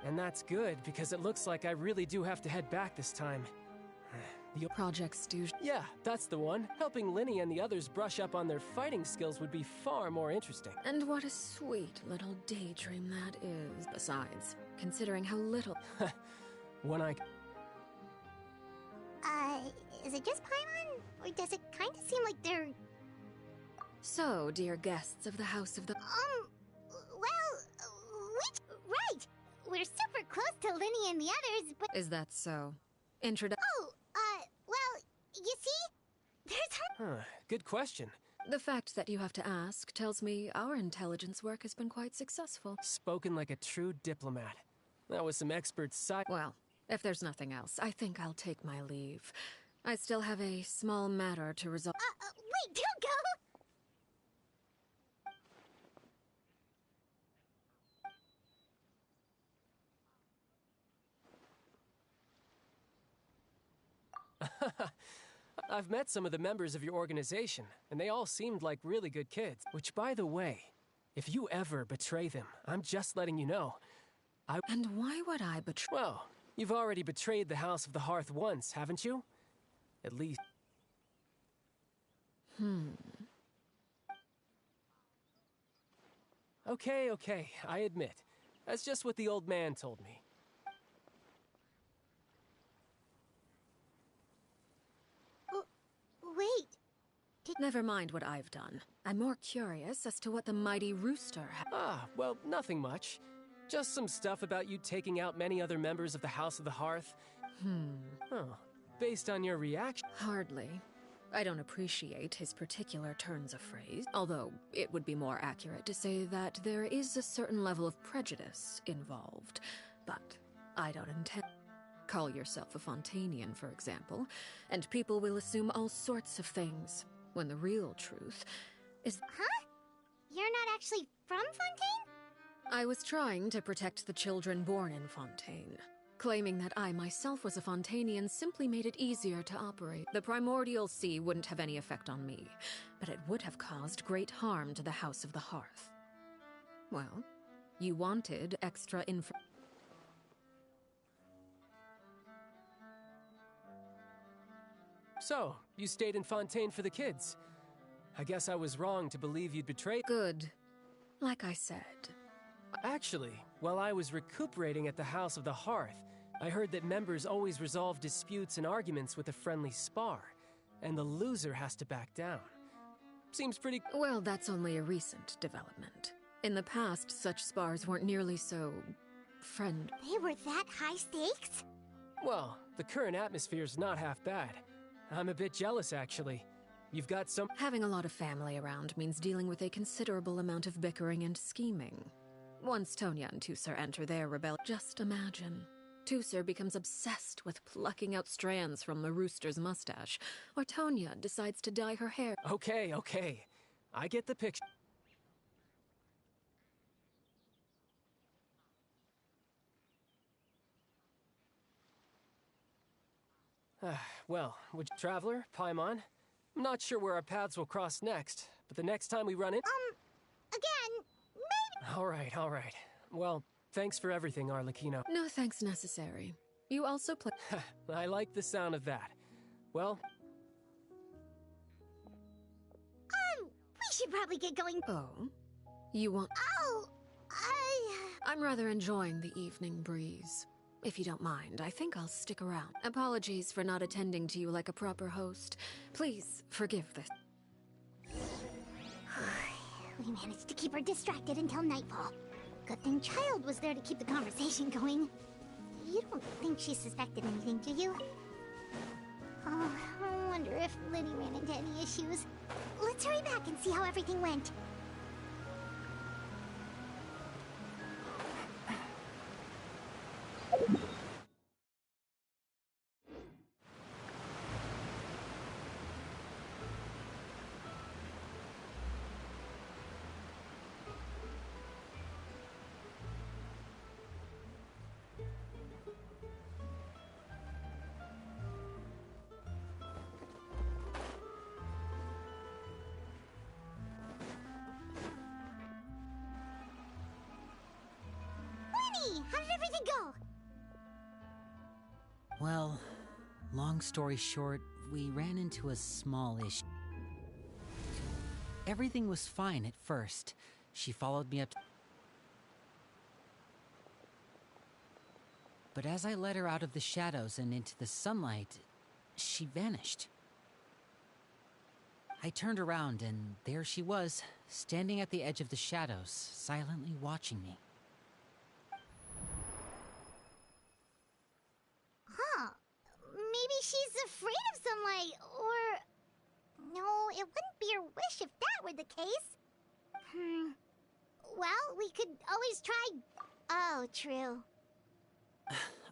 And that's good, because it looks like I really do have to head back this time. Project Stooge. Yeah, that's the one. Helping Linny and the others brush up on their fighting skills would be far more interesting. And what a sweet little daydream that is. Besides, considering how little... When I... Is it just Paimon? Or does it kind of seem like they're... So, dear guests of the House of the... Right! We're super close to Linny and the others, but... Is that so? Well, you see? There's her... Good question. The fact that you have to ask tells me our intelligence work has been quite successful. Spoken like a true diplomat. That was some expert side... Well, If there's nothing else, I think I'll take my leave. I still have a small matter to resolve. Wait, don't go! I've met some of the members of your organization, and they all seemed like really good kids. Which, by the way, if you ever betray them, I'm just letting you know. And why would I betray? Well, you've already betrayed the House of the Hearth once, haven't you? At least. Okay, I admit. That's just what the old man told me. Wait. Never mind what I've done. I'm more curious as to what the mighty rooster Well, nothing much. Just some stuff about you taking out many other members of the House of the Hearth. Oh, based on your reaction. Hardly. I don't appreciate his particular turns of phrase, although it would be more accurate to say that there is a certain level of prejudice involved. But I don't intend... Call yourself a Fontainian, for example, and people will assume all sorts of things, when the real truth is... Huh? You're not actually from Fontaine? I was trying to protect the children born in Fontaine. Claiming that I myself was a Fontainian simply made it easier to operate. The primordial sea wouldn't have any effect on me, but it would have caused great harm to the House of the Hearth. Well, you wanted extra info. So, you stayed in Fontaine for the kids. I guess I was wrong to believe you'd betray... Good. Like I said. Actually, while I was recuperating at the House of the Hearth, I heard that members always resolve disputes and arguments with a friendly spar, and the loser has to back down. Seems pretty... Well, that's only a recent development. In the past, such spars weren't nearly so... friendly. They were that high stakes? Well, the current atmosphere's not half bad. I'm a bit jealous, actually. You've got some... Having a lot of family around means dealing with a considerable amount of bickering and scheming. Once Tonya and Tusser enter their rebellion, just imagine. Tusser becomes obsessed with plucking out strands from the rooster's mustache, or Tonya decides to dye her hair. Okay. I get the picture. Well, would you, Traveler, Paimon? I'm not sure where our paths will cross next, but the next time we run in... Again, maybe... All right. Well, thanks for everything, Arlecchino. No thanks necessary. You also play... I like the sound of that. Well... we should probably get going... Oh? You want... Oh, I'm rather enjoying the evening breeze. If you don't mind, I think I'll stick around. Apologies for not attending to you like a proper host. Please, forgive this. We managed to keep her distracted until nightfall. Good thing Child was there to keep the conversation going. You don't think she suspected anything, do you? Oh, I wonder if Liddy ran into any issues. Let's hurry back and see how everything went. How did everything go? Well, long story short, we ran into a small issue. Everything was fine at first. She followed me up. But as I led her out of the shadows and into the sunlight, she vanished. I turned around and there she was, standing at the edge of the shadows, silently watching me. Maybe she's afraid of sunlight, or... No, it wouldn't be her wish if that were the case. Well, we could always try... Oh, true.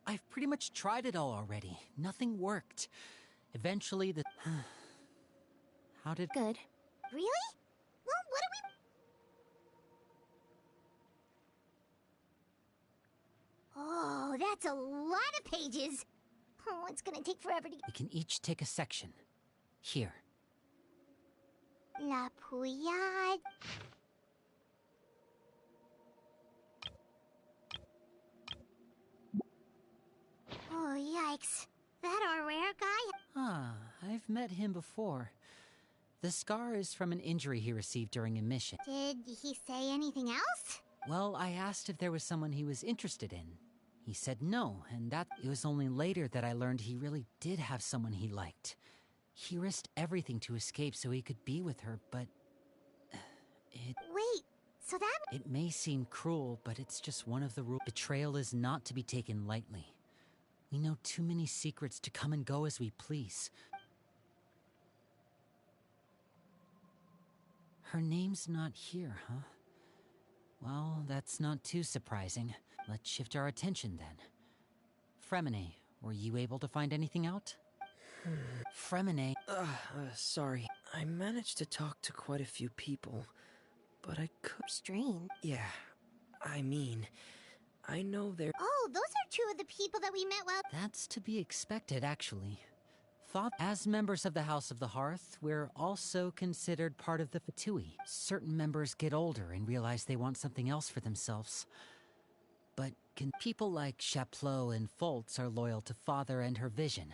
I've pretty much tried it all already. Nothing worked. Eventually, the... How did... Good. Really? Well, what do we... Oh, that's a lot of pages. Oh, it's gonna take forever to... We can each take a section. Here. La Pouillade. Oh, yikes. That our rare guy? Ah, I've met him before. The scar is from an injury he received during a mission. Did he say anything else? Well, I asked if there was someone he was interested in. He said no, and that it was only later that I learned he really did have someone he liked. He risked everything to escape so he could be with her, but... Wait, so that... It may seem cruel, but it's just one of the rules. Betrayal is not to be taken lightly. We know too many secrets to come and go as we please. Her name's not here, huh? Well, that's not too surprising. Let's shift our attention then. Fremine, were you able to find anything out? Fremine... Sorry. I managed to talk to quite a few people, but I could... Strange. Yeah, I mean, I know there... Oh, those are two of the people that we met while... That's to be expected, actually. As members of the House of the Hearth, we're also considered part of the Fatui. Certain members get older and realize they want something else for themselves. But people like Chaplot and Foltz are loyal to Father and her vision.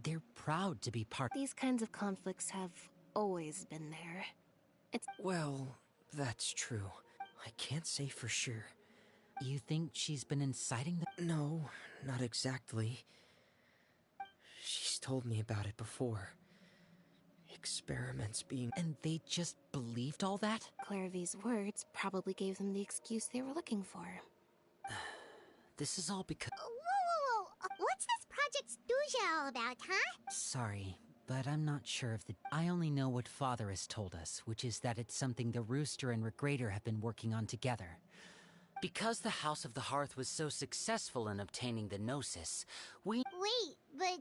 They're proud to be part... These kinds of conflicts have always been there. It's... Well, that's true. I can't say for sure. You think she's been inciting them? No, not exactly. She's told me about it before. Experiments being... And they just believed all that? Clairvy's words probably gave them the excuse they were looking for. This is all because... Whoa. What's this Project Stooja all about, huh? Sorry, but I'm not sure of the... I only know what Father has told us, which is that it's something the Rooster and Regrader have been working on together. Because the House of the Hearth was so successful in obtaining the Gnosis, we... Wait, but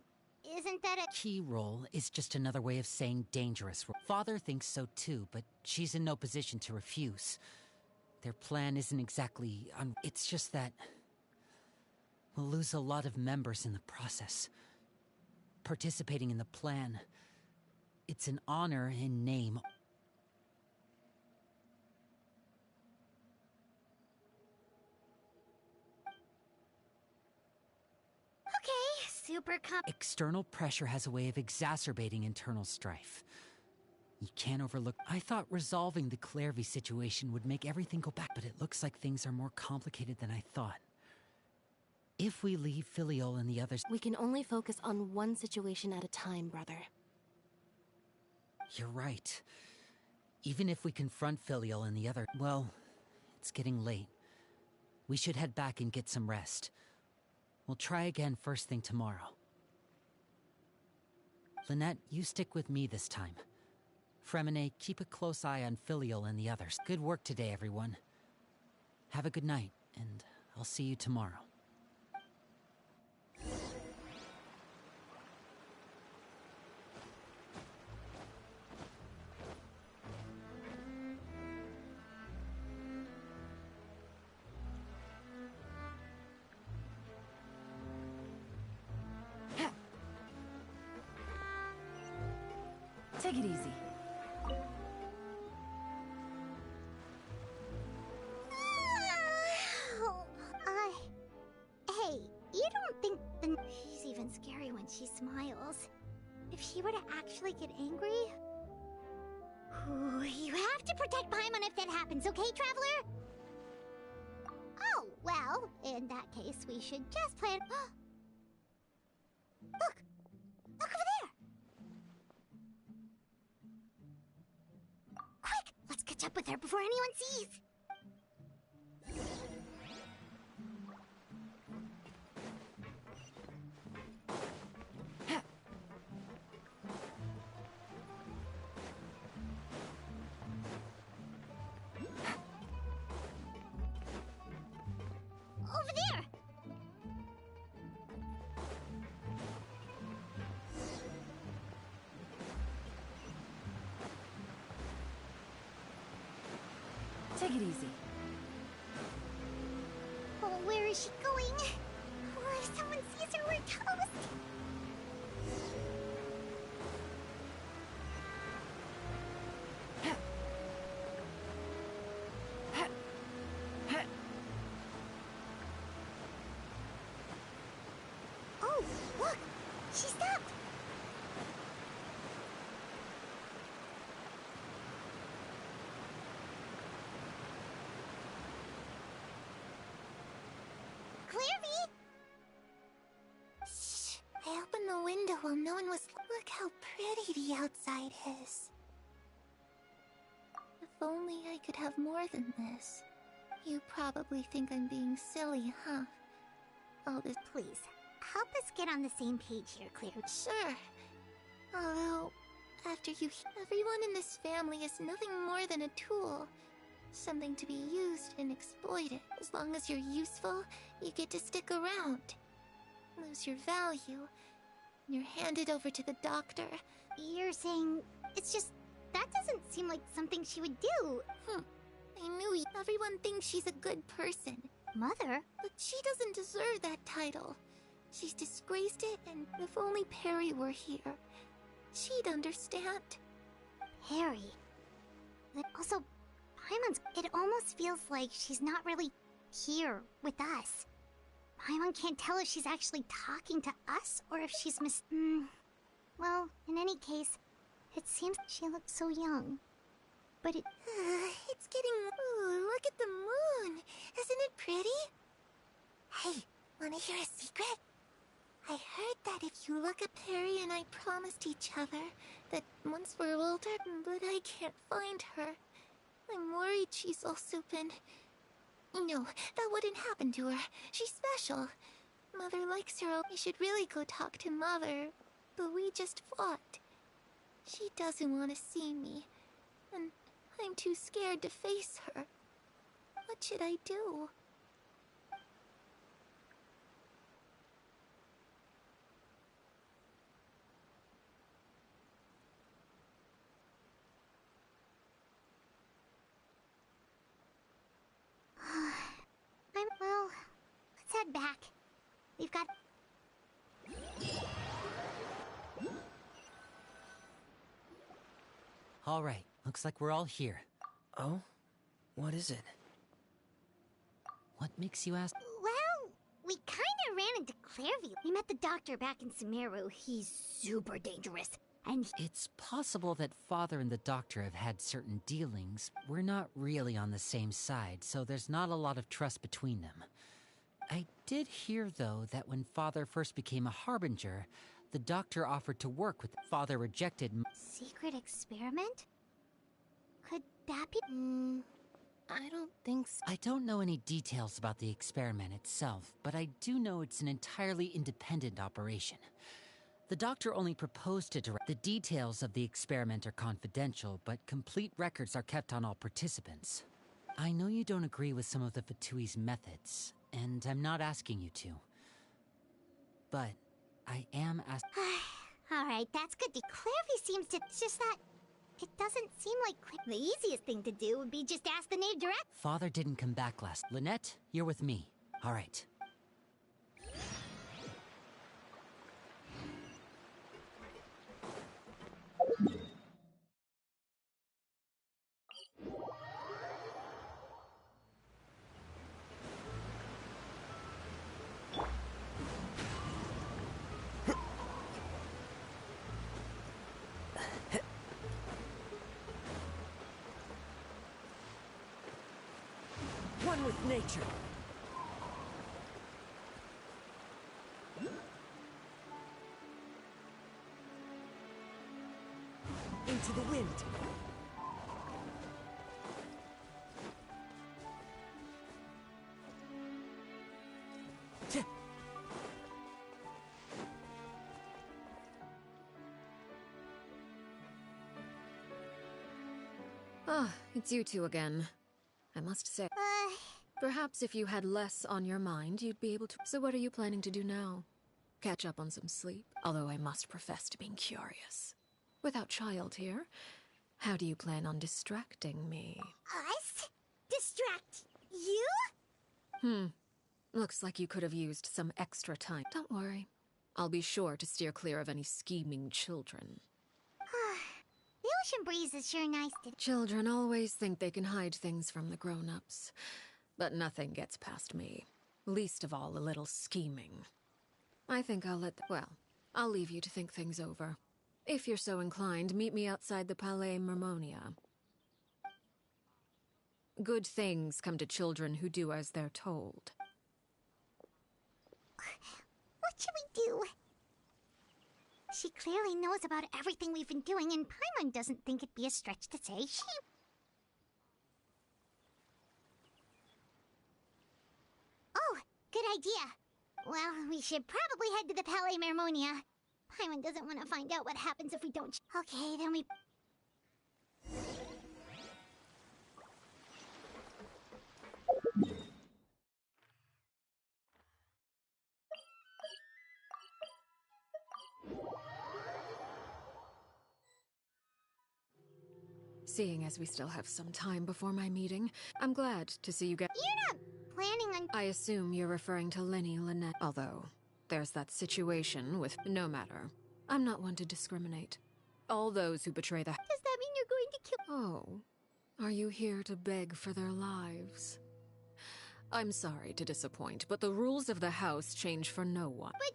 isn't that a... Key role is just another way of saying dangerous. Father thinks so too, but she's in no position to refuse. Their plan isn't exactly... It's just that... We'll lose a lot of members in the process. Participating in the plan... It's an honor in name. Super External pressure has a way of exacerbating internal strife. You can't overlook... I thought resolving the Clairvy situation would make everything go back, but it looks like things are more complicated than I thought. If we leave Filiol and the others... We can only focus on one situation at a time, brother. You're right. Even if we confront Filiol and the other... Well, it's getting late. We should head back and get some rest. We'll try again first thing tomorrow. Lynette, you stick with me this time. Fremine, keep a close eye on Filiol and the others. Good work today, everyone. Have a good night, and I'll see you tomorrow. Take it easy. Hey, you don't think the... She's even scary when she smiles. If she were to actually get angry... Ooh, you have to protect Paimon if that happens, okay, Traveler? Oh, well, in that case, we should just plan... Look! Look over there! Quick! Let's catch up with her before anyone sees! Over there! Take it easy. Oh, where is she going? What if someone sees her, we're toast! Oh, look! She stopped! Clairvy! Shh! I opened the window while no one was. Look how pretty the outside is. If only I could have more than this. You probably think I'm being silly, huh? All this. Please, help us get on the same page here, Claire. Sure. Although, after you. Everyone in this family is nothing more than a tool. Something to be used and exploited. As long as you're useful, you get to stick around. Lose your value. You're handed over to the doctor. You're saying it's just that doesn't seem like something she would do. I knew everyone thinks she's a good person. Mother? But she doesn't deserve that title. She's disgraced it, and if only Perry were here, she'd understand. Perry? Also, Paimon's. It almost feels like she's not really here with us. Paimon can't tell if she's actually talking to us or if she's well, in any case, it seems she looks so young. But it's getting. Ooh, look at the moon! Isn't it pretty? Hey, wanna hear a secret? I heard that if you look at Perry and I promised each other that once we're older, but I can't find her. I'm worried she's also been. No, that wouldn't happen to her. She's special. Mother likes her. We should really go talk to Mother. But we just fought. She doesn't want to see me. And I'm too scared to face her. What should I do? Well, let's head back. We've got. All right, looks like we're all here. Oh? What is it? What makes you ask? Well, we kinda ran into Clairvy. We met the doctor back in Sumeru. He's super dangerous. And It's possible that Father and the Doctor have had certain dealings. We're not really on the same side, so there's not a lot of trust between them. I did hear, though, that when Father first became a Harbinger, the Doctor offered to work with. Father rejected. secret experiment? Could that be? I don't think so. I don't know any details about the experiment itself, but I do know it's an entirely independent operation. The Doctor only proposed to direct. The details of the experiment are confidential, but complete records are kept on all participants. I know you don't agree with some of the Fatui's methods, and I'm not asking you to. But I am asking. Alright, that's good. Clairvy seems to. It's just that. It doesn't seem like the easiest thing to do would be just ask the name direct. Father didn't come back last. Lynette, you're with me. All right. One with nature. Into the wind. Ah, it's you two again. I must say, perhaps if you had less on your mind, you'd be able to. So what are you planning to do now? Catch up on some sleep? Although I must profess to being curious. Without child here, how do you plan on distracting me? Us? distract you? Looks like you could have used some extra time. Don't worry. I'll be sure to steer clear of any scheming children. The ocean breeze is sure nice to... Children always think they can hide things from the grown-ups. But nothing gets past me. Least of all a little scheming. I think I'll I'll leave you to think things over. If you're so inclined, meet me outside the Palais Mermonia. Good things come to children who do as they're told. What should we do? She clearly knows about everything we've been doing, and Paimon doesn't think it'd be a stretch to say she... Oh, good idea. Well, we should probably head to the Palais Mermonia. Paimon doesn't want to find out what happens if we don't... Okay, then we... Seeing as we still have some time before my meeting, I'm glad to see you get— You're not planning on... I assume you're referring to Lenny Lynette. Although, there's that situation with— No matter. I'm not one to discriminate. All those who betray the— Does that mean you're going to kill... Oh. Are you here to beg for their lives? I'm sorry to disappoint, but the rules of the house change for no one. But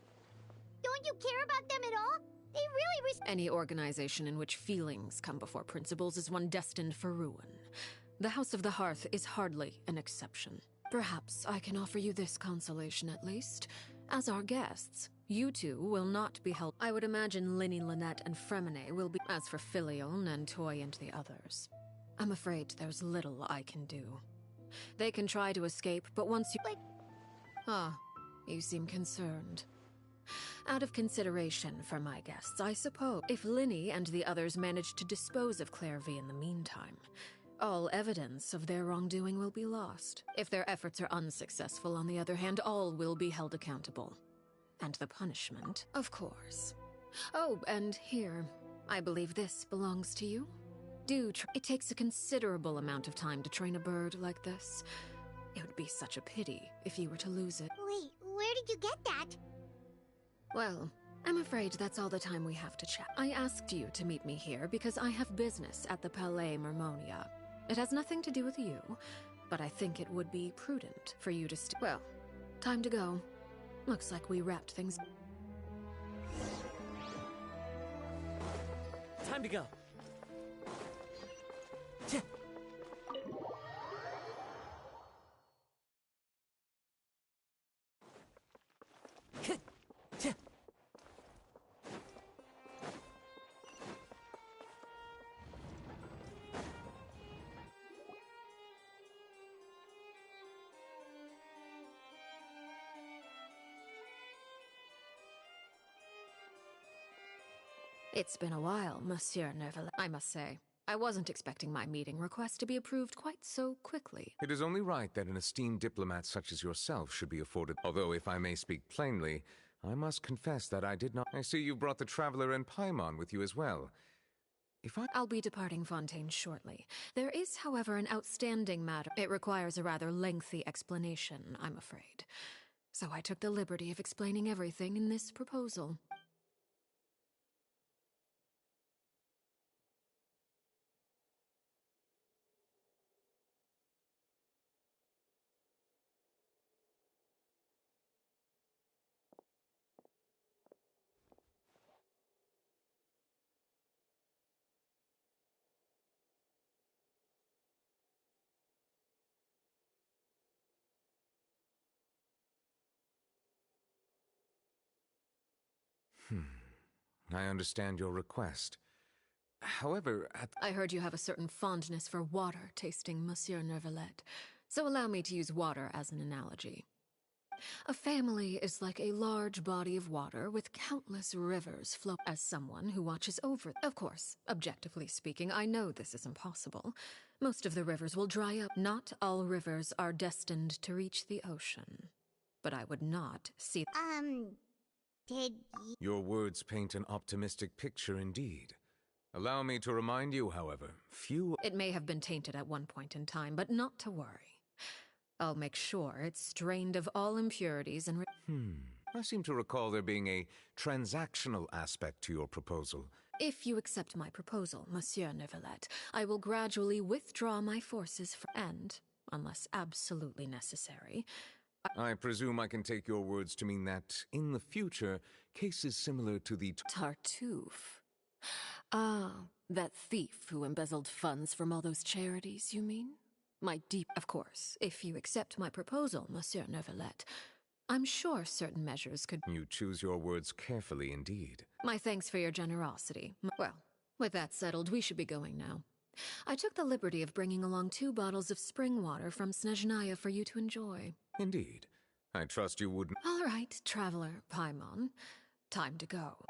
don't you care about them at all? They really Any organization in which feelings come before principles is one destined for ruin. The House of the Hearth is hardly an exception. Perhaps I can offer you this consolation at least. As our guests, you two will not be held— I would imagine Linny, Lynette, and Fremine will be— As for Filial, Nantoy, and the others, I'm afraid there's little I can do. They can try to escape, but once you— But... Ah, you seem concerned. Out of consideration for my guests, I suppose, if Linny and the others manage to dispose of Claire V in the meantime, all evidence of their wrongdoing will be lost. If their efforts are unsuccessful, on the other hand, all will be held accountable. And the punishment, of course. Oh, and here, I believe this belongs to you. It takes a considerable amount of time to train a bird like this. It would be such a pity if you were to lose it. Wait, where did you get that? Well, I'm afraid that's all the time we have to chat. I asked you to meet me here because I have business at the Palais Mermonia. It has nothing to do with you, but I think it would be prudent for you to well, time to go. Looks like we wrapped things. Time to go. It's been a while, Monsieur Nerval. I must say, I wasn't expecting my meeting request to be approved quite so quickly. It is only right that an esteemed diplomat such as yourself should be afforded. Although, if I may speak plainly, I must confess that I did not— I see you brought the Traveler and Paimon with you as well. I'll be departing Fontaine shortly. There is, however, an outstanding matter. It requires a rather lengthy explanation, I'm afraid. So I took the liberty of explaining everything in this proposal. I understand your request. However, I heard you have a certain fondness for water tasting, Monsieur Nervalet, so allow me to use water as an analogy. A family is like a large body of water with countless rivers flow. As someone who watches over— Of course, objectively speaking, I know this is impossible. Most of the rivers will dry up. Not all rivers are destined to reach the ocean. But I would not see— Did your words paint an optimistic picture indeed. Allow me to remind you, however, few— It may have been tainted at one point in time, but not to worry. I'll make sure it's drained of all impurities and I seem to recall there being a transactional aspect to your proposal. If you accept my proposal, Monsieur Neuvillette, I will gradually withdraw my forces and, unless absolutely necessary, I presume I can take your words to mean that, in the future, cases similar to the Tartuffe. Ah, that thief who embezzled funds from all those charities, you mean? Of course, if you accept my proposal, Monsieur Neuvillette, I'm sure certain measures could... You choose your words carefully indeed. My thanks for your generosity. Well, with that settled, we should be going now. I took the liberty of bringing along 2 bottles of spring water from Snezhnaya for you to enjoy. Indeed. I trust you wouldn't... All right, traveler Paimon. Time to go.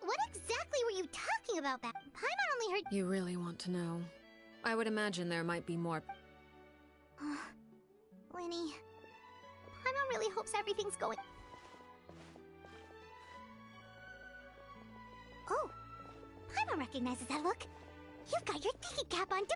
What exactly were you talking about back? Paimon only heard— You really want to know? I would imagine there might be more. Winnie, Paimon really hopes everything's going— Oh, Paimon recognizes that look. You've got your thinking cap on too.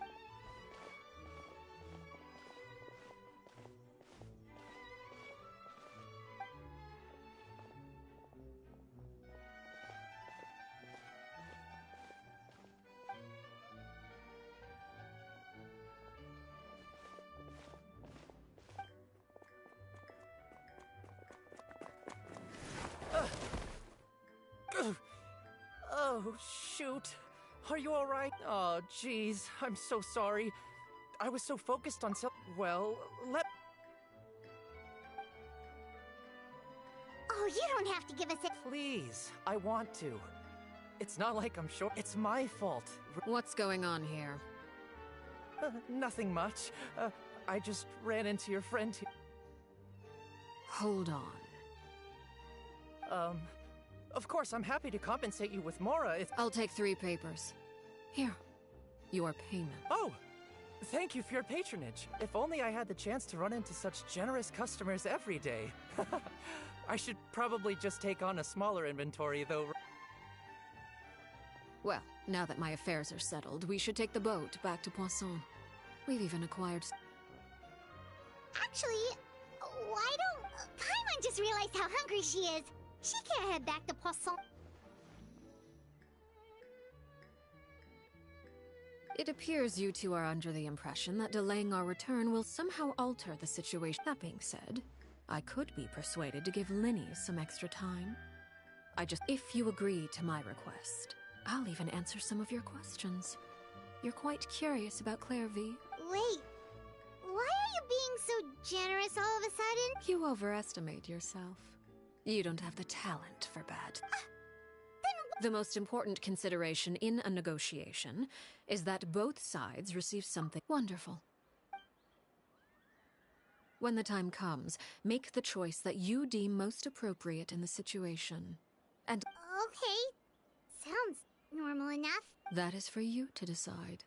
Oh, shoot. Are you alright? Oh, jeez. I'm so sorry. I was so focused on well, Oh, you don't have to give us it. Please, I want to. It's not like I'm sure. It's my fault. What's going on here? Nothing much. I just ran into your friend here. Hold on. Of course, I'm happy to compensate you with Mora if— I'll take 3 papers. Here, your payment. Oh! Thank you for your patronage. If only I had the chance to run into such generous customers every day. I should probably just take on a smaller inventory, though. Well, now that my affairs are settled, we should take the boat back to Poisson. We've even acquired... Actually, why don't Paimon just realize how hungry she is? She can't head back to Poisson. It appears you two are under the impression that delaying our return will somehow alter the situation. That being said, I could be persuaded to give Linny some extra time. If you agree to my request, I'll even answer some of your questions. You're quite curious about Clairvy. Wait, why are you being so generous all of a sudden? You overestimate yourself. You don't have the talent for bad. The most important consideration in a negotiation is that both sides receive something wonderful. When the time comes, make the choice that you deem most appropriate in the situation. And Okay, sounds normal enough. that is for you to decide.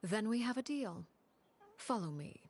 Then we have a deal. Follow me.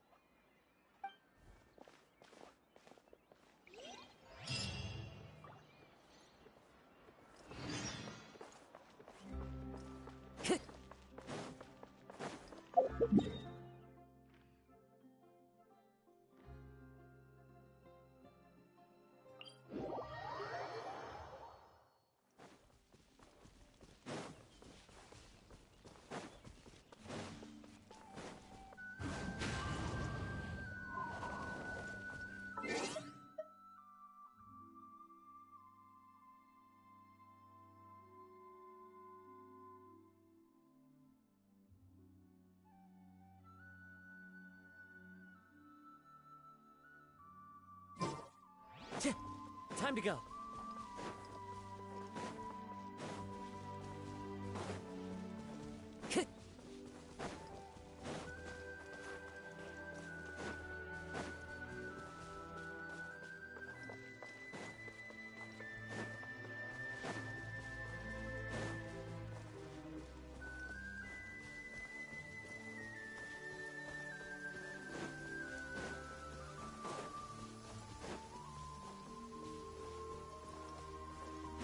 Time to go.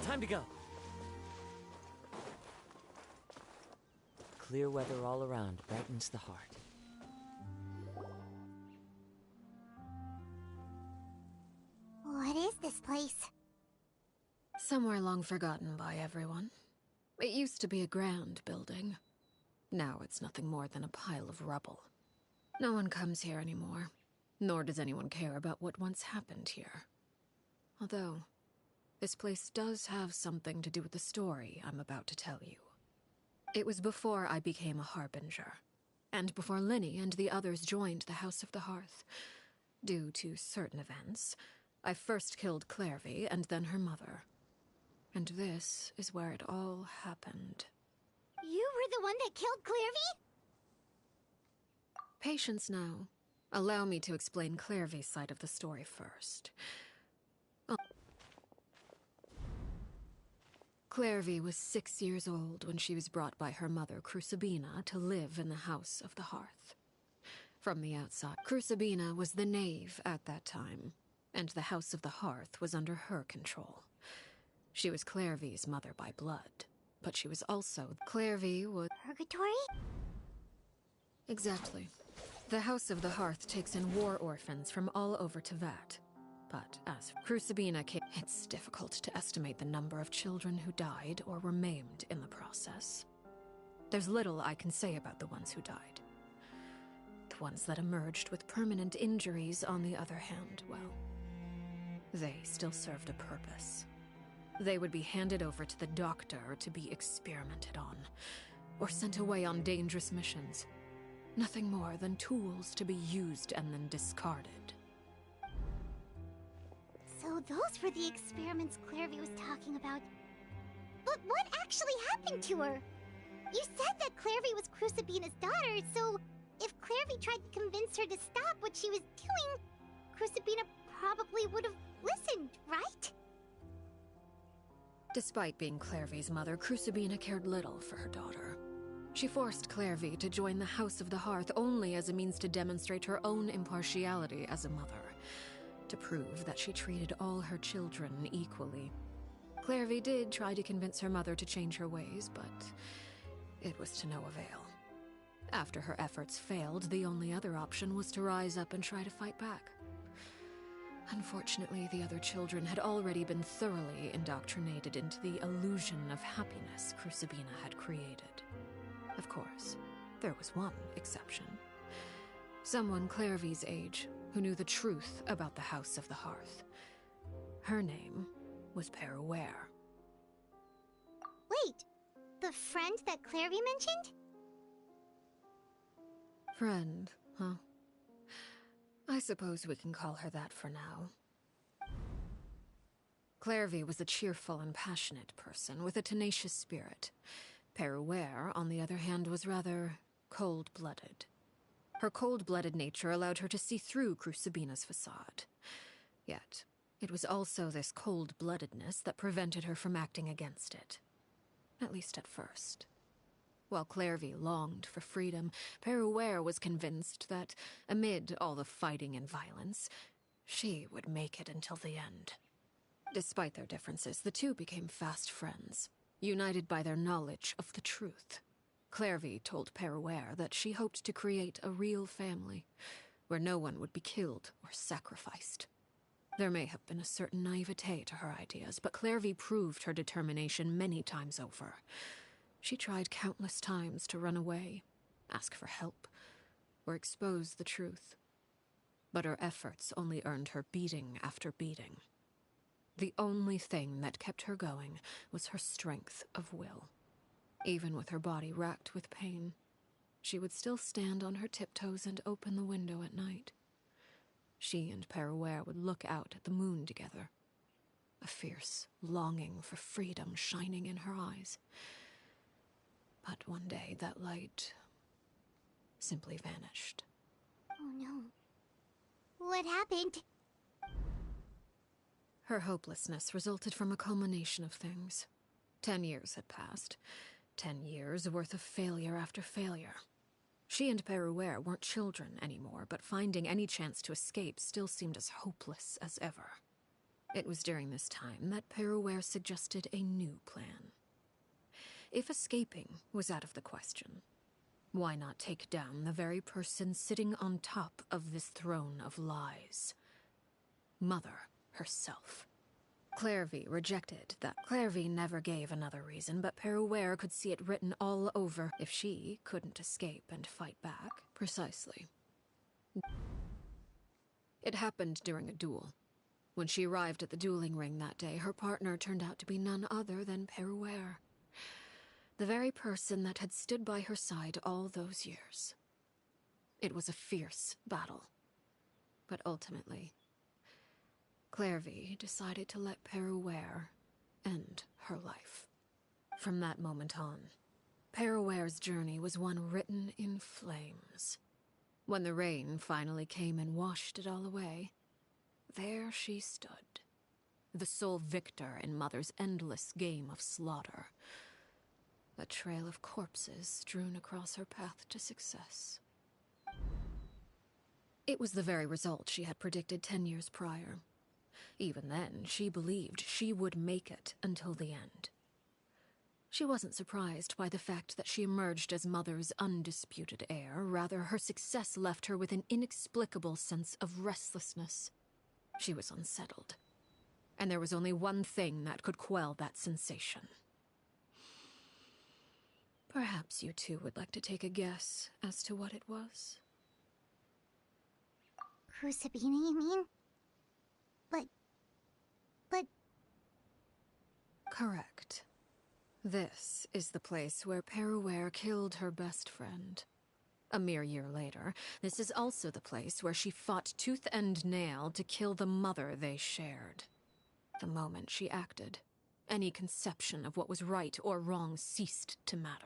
Time to go. Clear weather all around brightens the heart. What is this place? Somewhere long forgotten by everyone. It used to be a grand building. Now it's nothing more than a pile of rubble. No one comes here anymore, nor does anyone care about what once happened here. Although, this place does have something to do with the story I'm about to tell you. It was before I became a harbinger, and before Linny and the others joined the House of the Hearth. Due to certain events, I first killed Clairvy and then her mother. And this is where it all happened. You were the one that killed Clairvy? Patience now. Allow me to explain Clairvy's side of the story first. Clairvy was 6 years old when she was brought by her mother, Crucibina, to live in the House of the Hearth. From the outside, Crucibina was the knave at that time, and the House of the Hearth was under her control. She was Clairvy's mother by blood, but she was also... Clairvy was... Purgatory? Exactly. The House of the Hearth takes in war orphans from all over Tevat. But as Crucibina came, it's difficult to estimate the number of children who died or were maimed in the process. There's little I can say about the ones who died. The ones that emerged with permanent injuries, on the other hand, well, they still served a purpose. They would be handed over to the doctor to be experimented on, or sent away on dangerous missions. Nothing more than tools to be used and then discarded. So those were the experiments Clairvy was talking about. But what actually happened to her? You said that Clairvy was Crucibina's daughter, so if Clairvy tried to convince her to stop what she was doing, Crucibina probably would have listened, right? Despite being Clairvy's mother, Crucibina cared little for her daughter. She forced Clairvy to join the House of the Hearth only as a means to demonstrate her own impartiality as a mother, to prove that she treated all her children equally. Clairvy did try to convince her mother to change her ways, but it was to no avail. After her efforts failed, the only other option was to rise up and try to fight back. Unfortunately, the other children had already been thoroughly indoctrinated into the illusion of happiness Crucibina had created. Of course, there was one exception. Someone Clairvy's age who knew the truth about the House of the Hearth. Her name was Peruere. Wait, the friend that Clairvy mentioned? Friend, huh? I suppose we can call her that for now. Clairvy was a cheerful and passionate person with a tenacious spirit. Peruere, on the other hand, was rather cold-blooded. Her cold-blooded nature allowed her to see through Crucibina's facade. Yet, it was also this cold-bloodedness that prevented her from acting against it. At least at first. While Clairvy longed for freedom, Peruere was convinced that, amid all the fighting and violence, she would make it until the end. Despite their differences, the two became fast friends, united by their knowledge of the truth. Clairvy told Peruere that she hoped to create a real family, where no one would be killed or sacrificed. There may have been a certain naivete to her ideas, but Clairvy proved her determination many times over. She tried countless times to run away, ask for help, or expose the truth. But her efforts only earned her beating after beating. The only thing that kept her going was her strength of will. Even with her body racked with pain, she would still stand on her tiptoes and open the window at night. She and Perouer would look out at the moon together, a fierce longing for freedom shining in her eyes. But one day that light simply vanished. Oh no. What happened? Her hopelessness resulted from a culmination of things. 10 years had passed. 10 years worth of failure after failure. She and Perouer weren't children anymore, but finding any chance to escape still seemed as hopeless as ever. It was during this time that Perouer suggested a new plan. If escaping was out of the question, why not take down the very person sitting on top of this throne of lies? Mother herself. Clairvy rejected that. Clairvy never gave another reason, but Perouer could see it written all over. If she couldn't escape and fight back, precisely. It happened during a duel. When she arrived at the dueling ring that day, her partner turned out to be none other than Perouer. The very person that had stood by her side all those years. It was a fierce battle. But ultimately, Clairvy decided to let Perouer end her life. From that moment on, Perouer's journey was one written in flames. When the rain finally came and washed it all away, there she stood, the sole victor in Mother's endless game of slaughter. A trail of corpses strewn across her path to success. It was the very result she had predicted 10 years prior. Even then, she believed she would make it until the end. She wasn't surprised by the fact that she emerged as Mother's undisputed heir. Rather, her success left her with an inexplicable sense of restlessness. She was unsettled, and there was only one thing that could quell that sensation. Perhaps you two would like to take a guess as to what it was? Crucibina, you mean? But... Correct. This is the place where Perouer killed her best friend. A mere year later, this is also the place where she fought tooth and nail to kill the mother they shared. The moment she acted, any conception of what was right or wrong ceased to matter.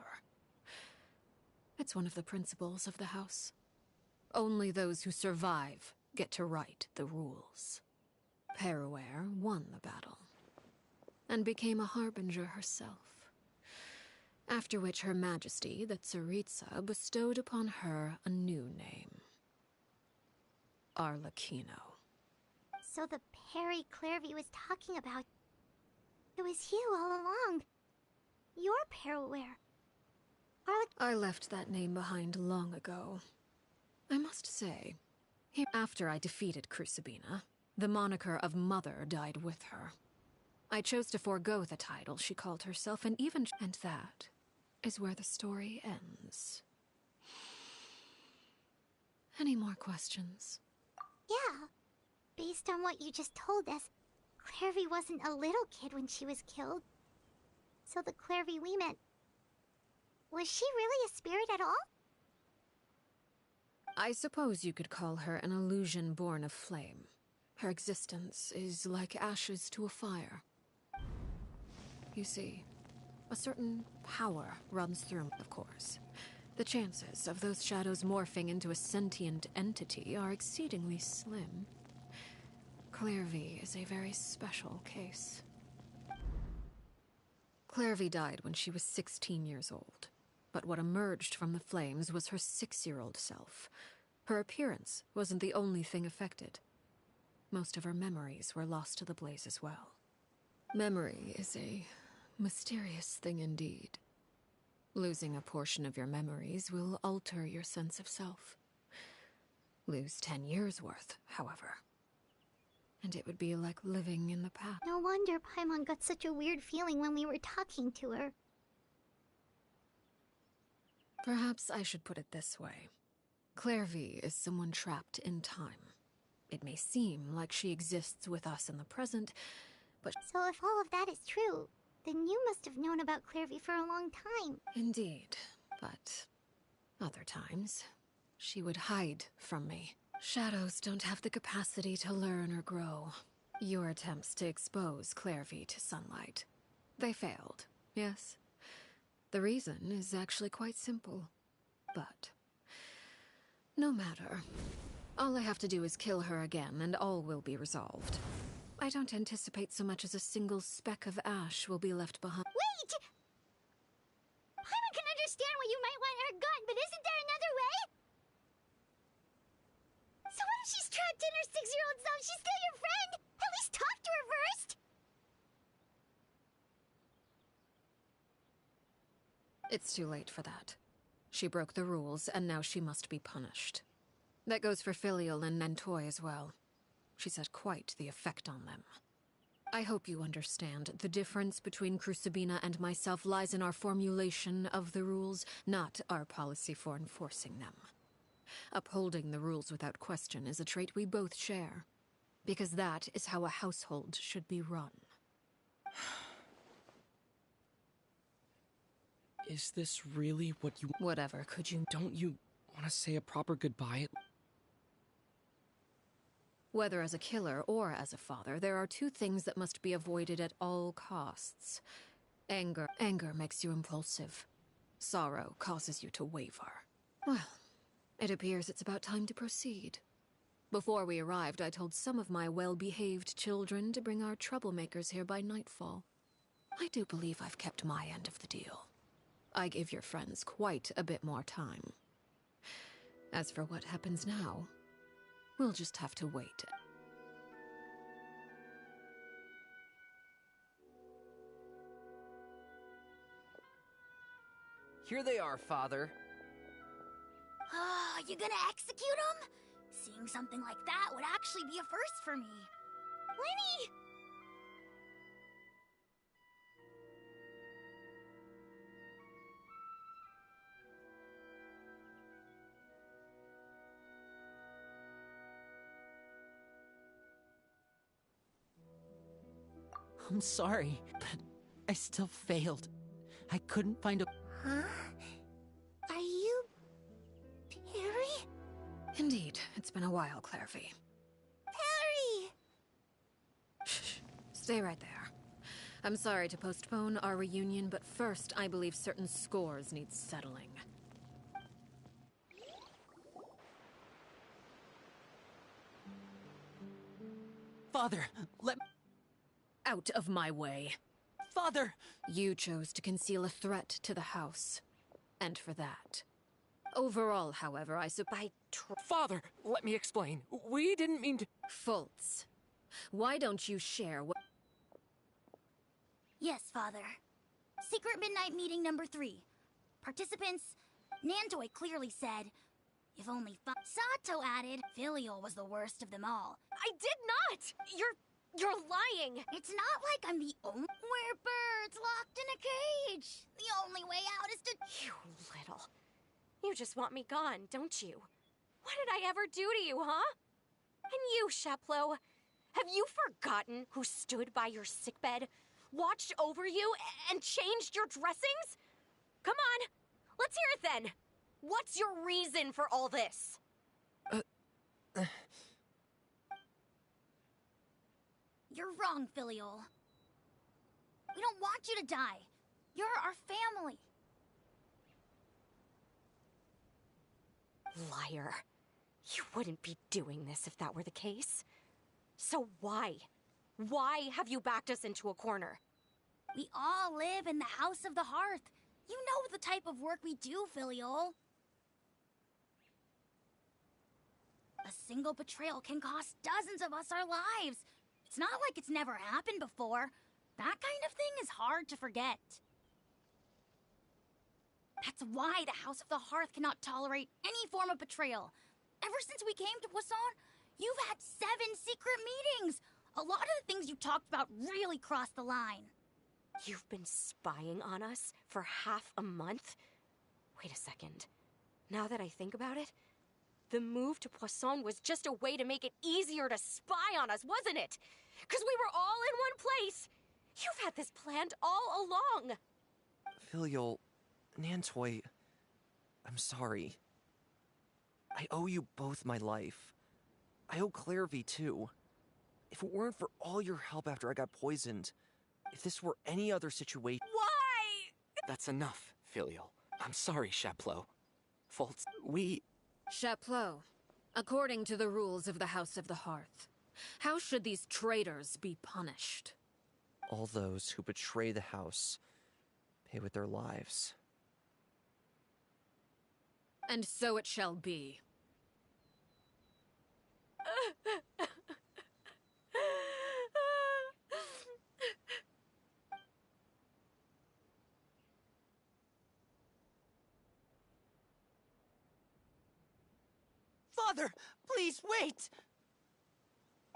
It's one of the principles of the house. Only those who survive get to write the rules. Perouer won the battle, and became a harbinger herself. After which Her Majesty, the Tsaritsa, bestowed upon her a new name. Arlecchino. So the Perry Clairvy was talking about... It was you all along. You're Perouer. I left that name behind long ago. I must say, after I defeated Crucibina, the moniker of Mother died with her. I chose to forego the title she called herself, and that is where the story ends. Any more questions? Yeah. Based on what you just told us, Clairvy wasn't a little kid when she was killed. So the Clairvy we met... Was she really a spirit at all? I suppose you could call her an illusion born of flame. Her existence is like ashes to a fire. You see, a certain power runs through, of course. The chances of those shadows morphing into a sentient entity are exceedingly slim. Clairvy is a very special case. Clairvy died when she was 16 years old. But what emerged from the flames was her 6-year-old self. Her appearance wasn't the only thing affected. Most of her memories were lost to the blaze as well. Memory is a mysterious thing indeed. Losing a portion of your memories will alter your sense of self. Lose 10 years' worth, however, and it would be like living in the past. No wonder Paimon got such a weird feeling when we were talking to her. Perhaps I should put it this way. Clairvy is someone trapped in time. It may seem like she exists with us in the present, but... So if all of that is true, then you must have known about Clairvy for a long time. Indeed, but other times, she would hide from me. Shadows don't have the capacity to learn or grow. Your attempts to expose Clairvy to sunlight. They failed, yes? The reason is actually quite simple. But no matter. All I have to do is kill her again, and all will be resolved. I don't anticipate so much as a single speck of ash will be left behind. Wait! Paimon can understand why you might want her gun, but isn't there another way? So what if she's trapped in her 6-year-old self? She's still your friend! At least talk to her first! It's too late for that. She broke the rules, and now she must be punished. That goes for Filial and Nantoy as well. She's had quite the effect on them. I hope you understand. The difference between Crucibina and myself lies in our formulation of the rules, not our policy for enforcing them. Upholding the rules without question is a trait we both share, because that is how a household should be run. Is this really what you... Whatever, could you... Don't you want to say a proper goodbye? Whether as a killer or as a father, there are two things that must be avoided at all costs. Anger. Anger makes you impulsive. Sorrow causes you to waver. Well, it appears it's about time to proceed. Before we arrived, I told some of my well-behaved children to bring our troublemakers here by nightfall. I do believe I've kept my end of the deal. I give your friends quite a bit more time. As for what happens now, we'll just have to wait. Here they are, Father. Oh, you gonna execute him? Seeing something like that would actually be a first for me. Lenny! I'm sorry, but I still failed. I couldn't find a... Huh? Are you... Perry? Indeed, it's been a while, Clairvy. Perry! Shh, stay right there. I'm sorry to postpone our reunion, but first I believe certain scores need settling. Father, let me... Out of my way. Father! You chose to conceal a threat to the house. And for that. Overall, however, Father, let me explain. We didn't mean to... Fultz, why don't you share what... Yes, Father. Secret midnight meeting number 3. Participants, Nantoy clearly said, if only Sato added, Filial was the worst of them all. I did not! You're lying! It's not like I'm the only... We're birds locked in a cage! The only way out is to... You little... You just want me gone, don't you? What did I ever do to you, huh? And you, Sheplo, have you forgotten who stood by your sickbed, watched over you, and changed your dressings? Come on, let's hear it then. What's your reason for all this? You're wrong, Filial. We don't want you to die. You're our family. Liar. You wouldn't be doing this if that were the case. So why? Why have you backed us into a corner? We all live in the House of the Hearth. You know the type of work we do, Filial. A single betrayal can cost dozens of us our lives. It's not like it's never happened before. That kind of thing is hard to forget. That's why the House of the Hearth cannot tolerate any form of betrayal. Ever since we came to Poisson, you've had 7 secret meetings. A lot of the things you talked about really crossed the line. You've been spying on us for half a month? Wait a second. Now that I think about it, the move to Poisson was just a way to make it easier to spy on us, wasn't it? Because we were all in one place. You've had this planned all along. Filial, Nantoy, I'm sorry. I owe you both my life. I owe Claire V too. If it weren't for all your help after I got poisoned, if this were any other situation— Why? That's enough, Filial. I'm sorry, Chaplot. Faults, we— Chaplot, according to the rules of the House of the Hearth, how should these traitors be punished? All those who betray the house pay with their lives. And so it shall be. Father, please wait!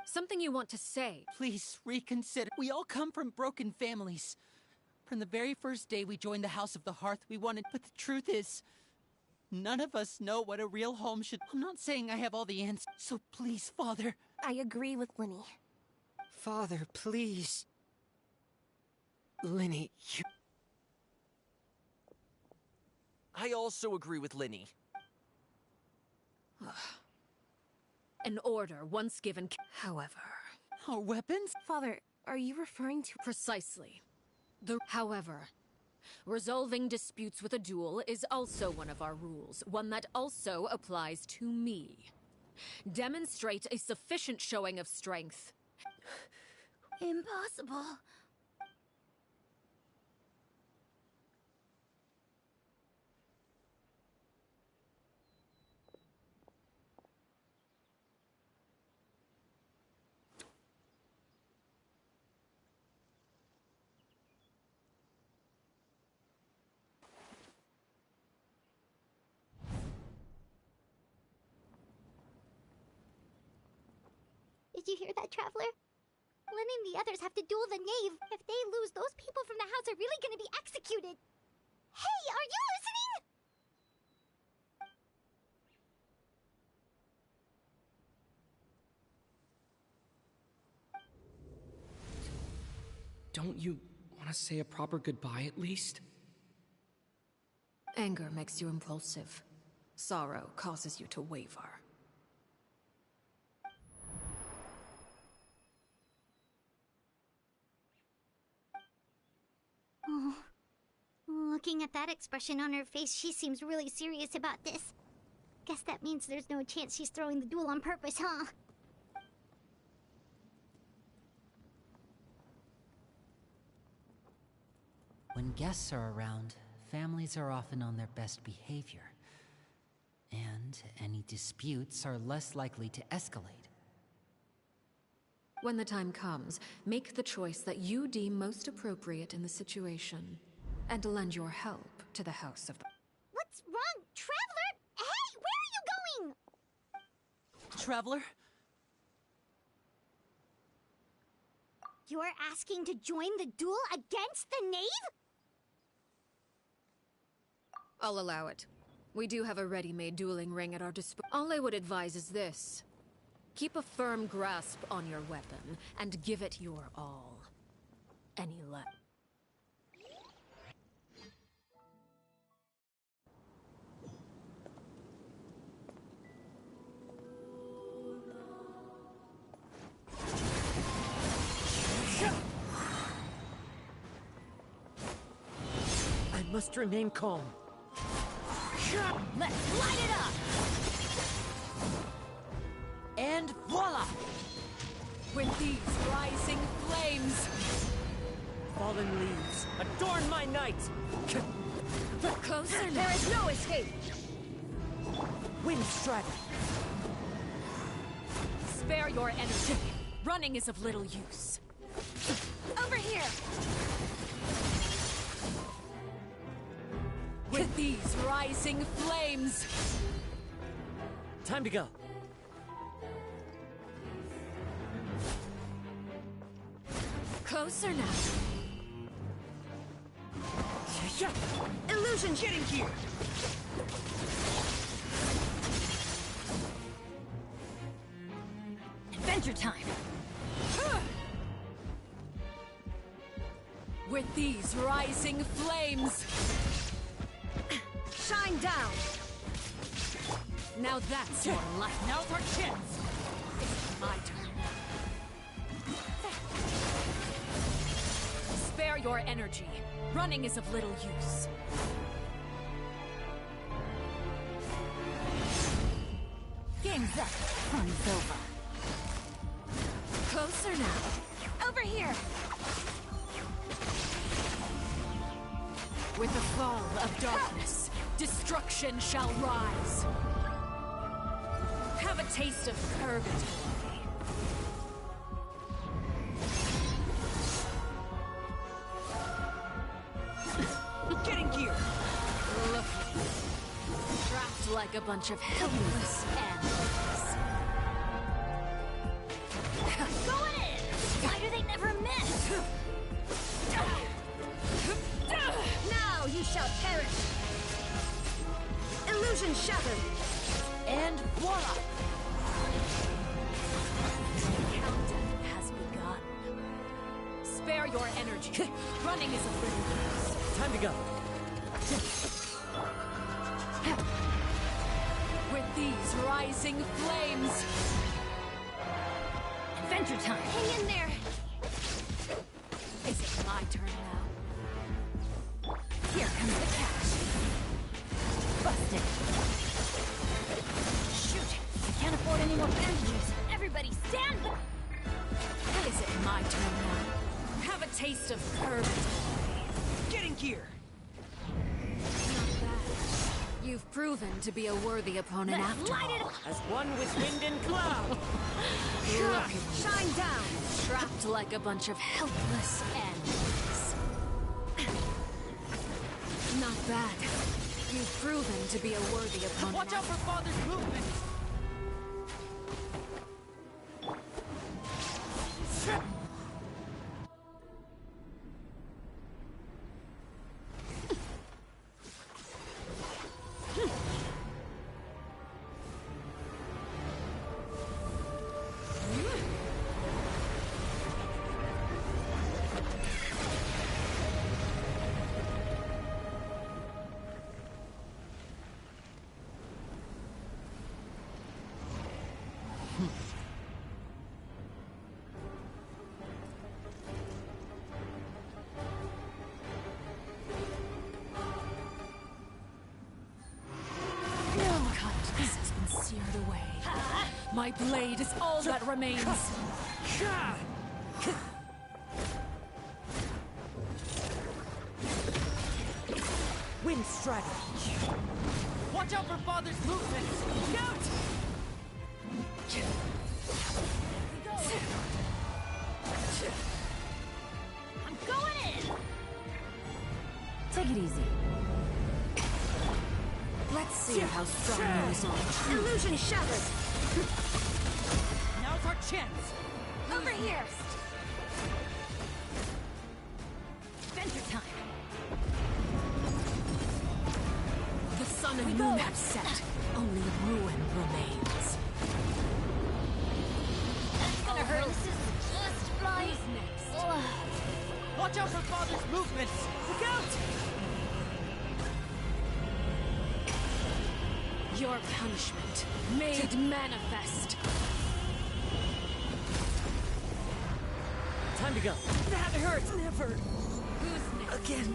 Something you want to say? Please reconsider. We all come from broken families. From the very first day we joined the House of the Hearth, we wanted— But the truth is, none of us know what a real home should— I'm not saying I have all the answers, so please, Father. I agree with Linny. Father, please. Linny, you— I also agree with Linny. An order once given, however. Our weapons? Father, are you referring to— Precisely. However, resolving disputes with a duel is also one of our rules, one that also applies to me. Demonstrate a sufficient showing of strength. Impossible. Did you hear that, Traveler? Lynn and the others have to duel the knave. If they lose, those people from the house are really gonna be executed. Hey, are you listening? Don't you want to say a proper goodbye at least? Anger makes you impulsive. Sorrow causes you to waver. Oh, looking at that expression on her face, she seems really serious about this. Guess that means there's no chance she's throwing the duel on purpose, huh? When guests are around, families are often on their best behavior. And any disputes are less likely to escalate. When the time comes, make the choice that you deem most appropriate in the situation, and lend your help to the House of the... What's wrong, Traveler? Hey, where are you going? Traveler? You're asking to join the duel against the knave? I'll allow it. We do have a ready-made dueling ring at our disposal. All I would advise is this. Keep a firm grasp on your weapon, and give it your all. Any less. I must remain calm. Let's light it up! And voila! With these rising flames, Fallen leaves, adorn my night! closer now. There is no escape! Wind strike! Spare your energy. Running is of little use. Over here! With these rising flames, Time to go. closer now. Illusion getting here! Adventure time. With these rising flames, shine down. Now that's your life. Now's our chance! my turn now. Spare your energy. Running is of little use. Game's up. Fun's over. Closer now. Over here! With the fall of darkness, destruction shall rise. Have a taste of purgatory. Getting gear! Look. Trapped like a bunch of helpless animals. Going in! Why do they never miss? Now you shall perish! Illusion shattered! And voila! Countdown has begun. Spare your energy. Running is of little use. Time to go. With these rising flames. Adventure time! Hang in there! Is it my turn now? Here comes the catch. Busted. Shoot! I can't afford any more bandages. Everybody stand back! Is it my turn now? Have a taste of purgatory. Getting gear! Not bad. You've proven to be a worthy opponent after all. As one with wind and cloud! Look at you. Shine down! Trapped like a bunch of helpless animals. Not bad. You've proven to be a worthy opponent. Watch out for Father's movement! My blade is all that remains. Wind strategy. Watch out for Father's movements. Scout! I'm going in! Take it easy. Let's see how strong you resolve. Illusion shattered! Now's our chance. Over here! Adventure time! The sun and moon have set. Only ruin remains. That's gonna hurt. This is just flies next. Watch out for Father's movements. Look out! Your punishment made manifest. Time to go. That hurts. Never. Who's next? Again.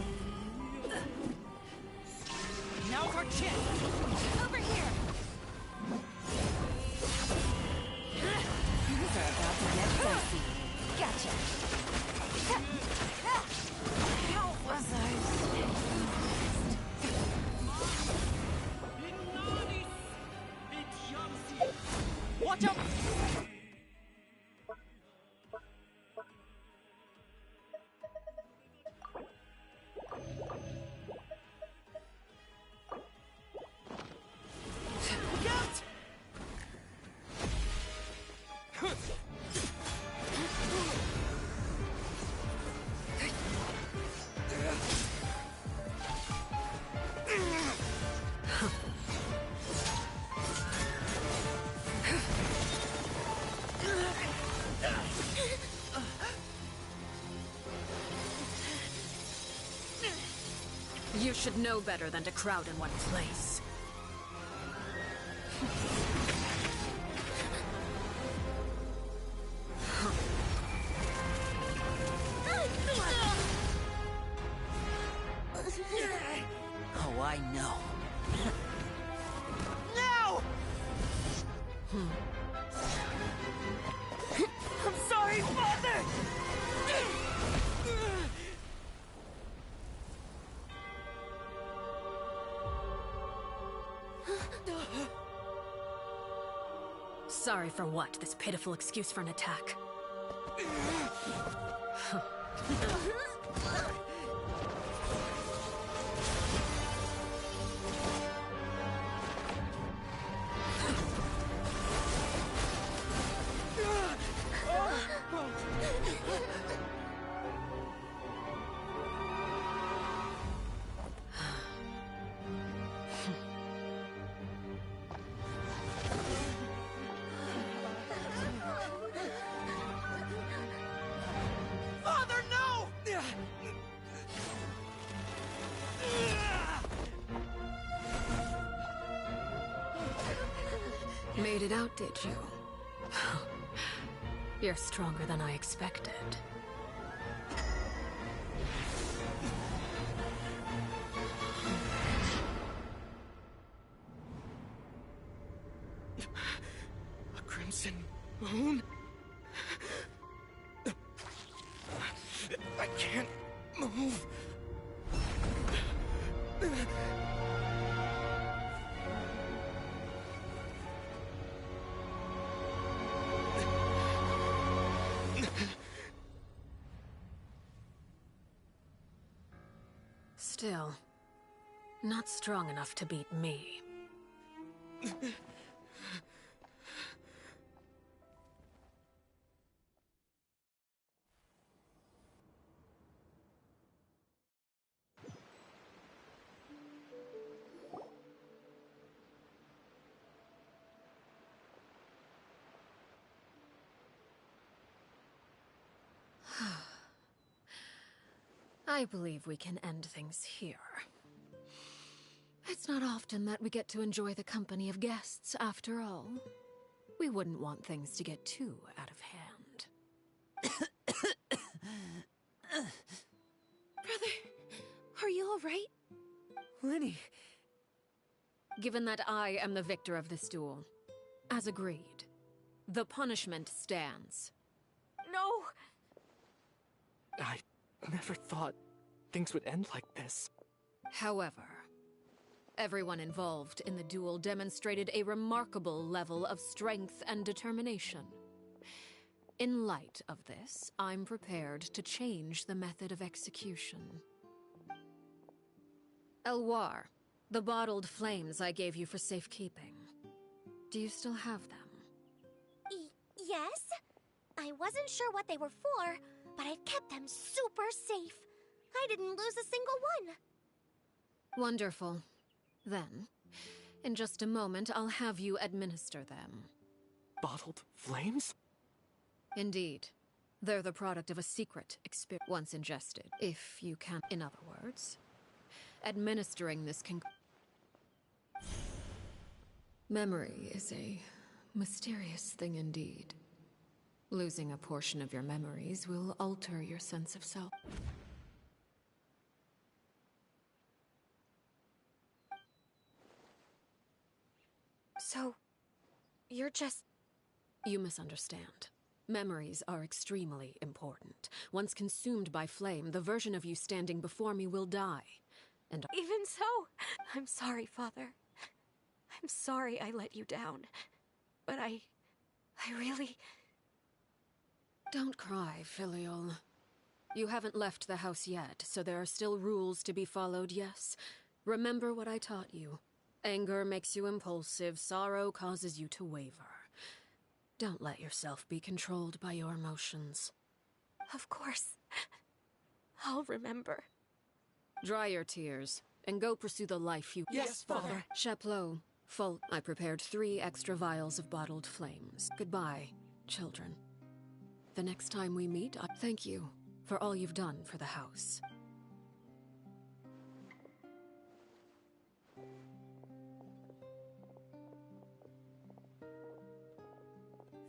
Now's our chance. Over here! These are about to get dicey. Gotcha. How was I? Watch out! Look out! You should know better than to crowd in one place. Sorry for what? This pitiful excuse for an attack. Made it out, did you? You're stronger than I expected. A crimson moon? I can't move. Still, not strong enough to beat me. I believe we can end things here. It's not often that we get to enjoy the company of guests, after all. We wouldn't want things to get too out of hand. Brother, are you all right? Lenny! Given that I am the victor of this duel, as agreed, the punishment stands. No! I never thought things would end like this. However, everyone involved in the duel demonstrated a remarkable level of strength and determination. In light of this, I'm prepared to change the method of execution. Elwar, the bottled flames I gave you for safekeeping. Do you still have them? Yes? I wasn't sure what they were for, but I've kept them super safe. I didn't lose a single one. Wonderful. Then, in just a moment, I'll have you administer them. Bottled flames? Indeed. They're the product of a secret experience once ingested, if you can. In other words, administering this can... Memory is a mysterious thing indeed. Losing a portion of your memories will alter your sense of self. So, you're just... You misunderstand. Memories are extremely important. Once consumed by flame, the version of you standing before me will die. And Even so, I'm sorry, Father. I'm sorry I let you down. But I really... Don't cry, Filial. You haven't left the house yet, so there are still rules to be followed, yes? Remember what I taught you. Anger makes you impulsive, sorrow causes you to waver. Don't let yourself be controlled by your emotions. Of course. I'll remember. Dry your tears, and go pursue the life you... Yes, Father. Chaplot, Folk, I prepared 3 extra vials of bottled flames. Goodbye, children. The next time we meet, I thank you for all you've done for the house.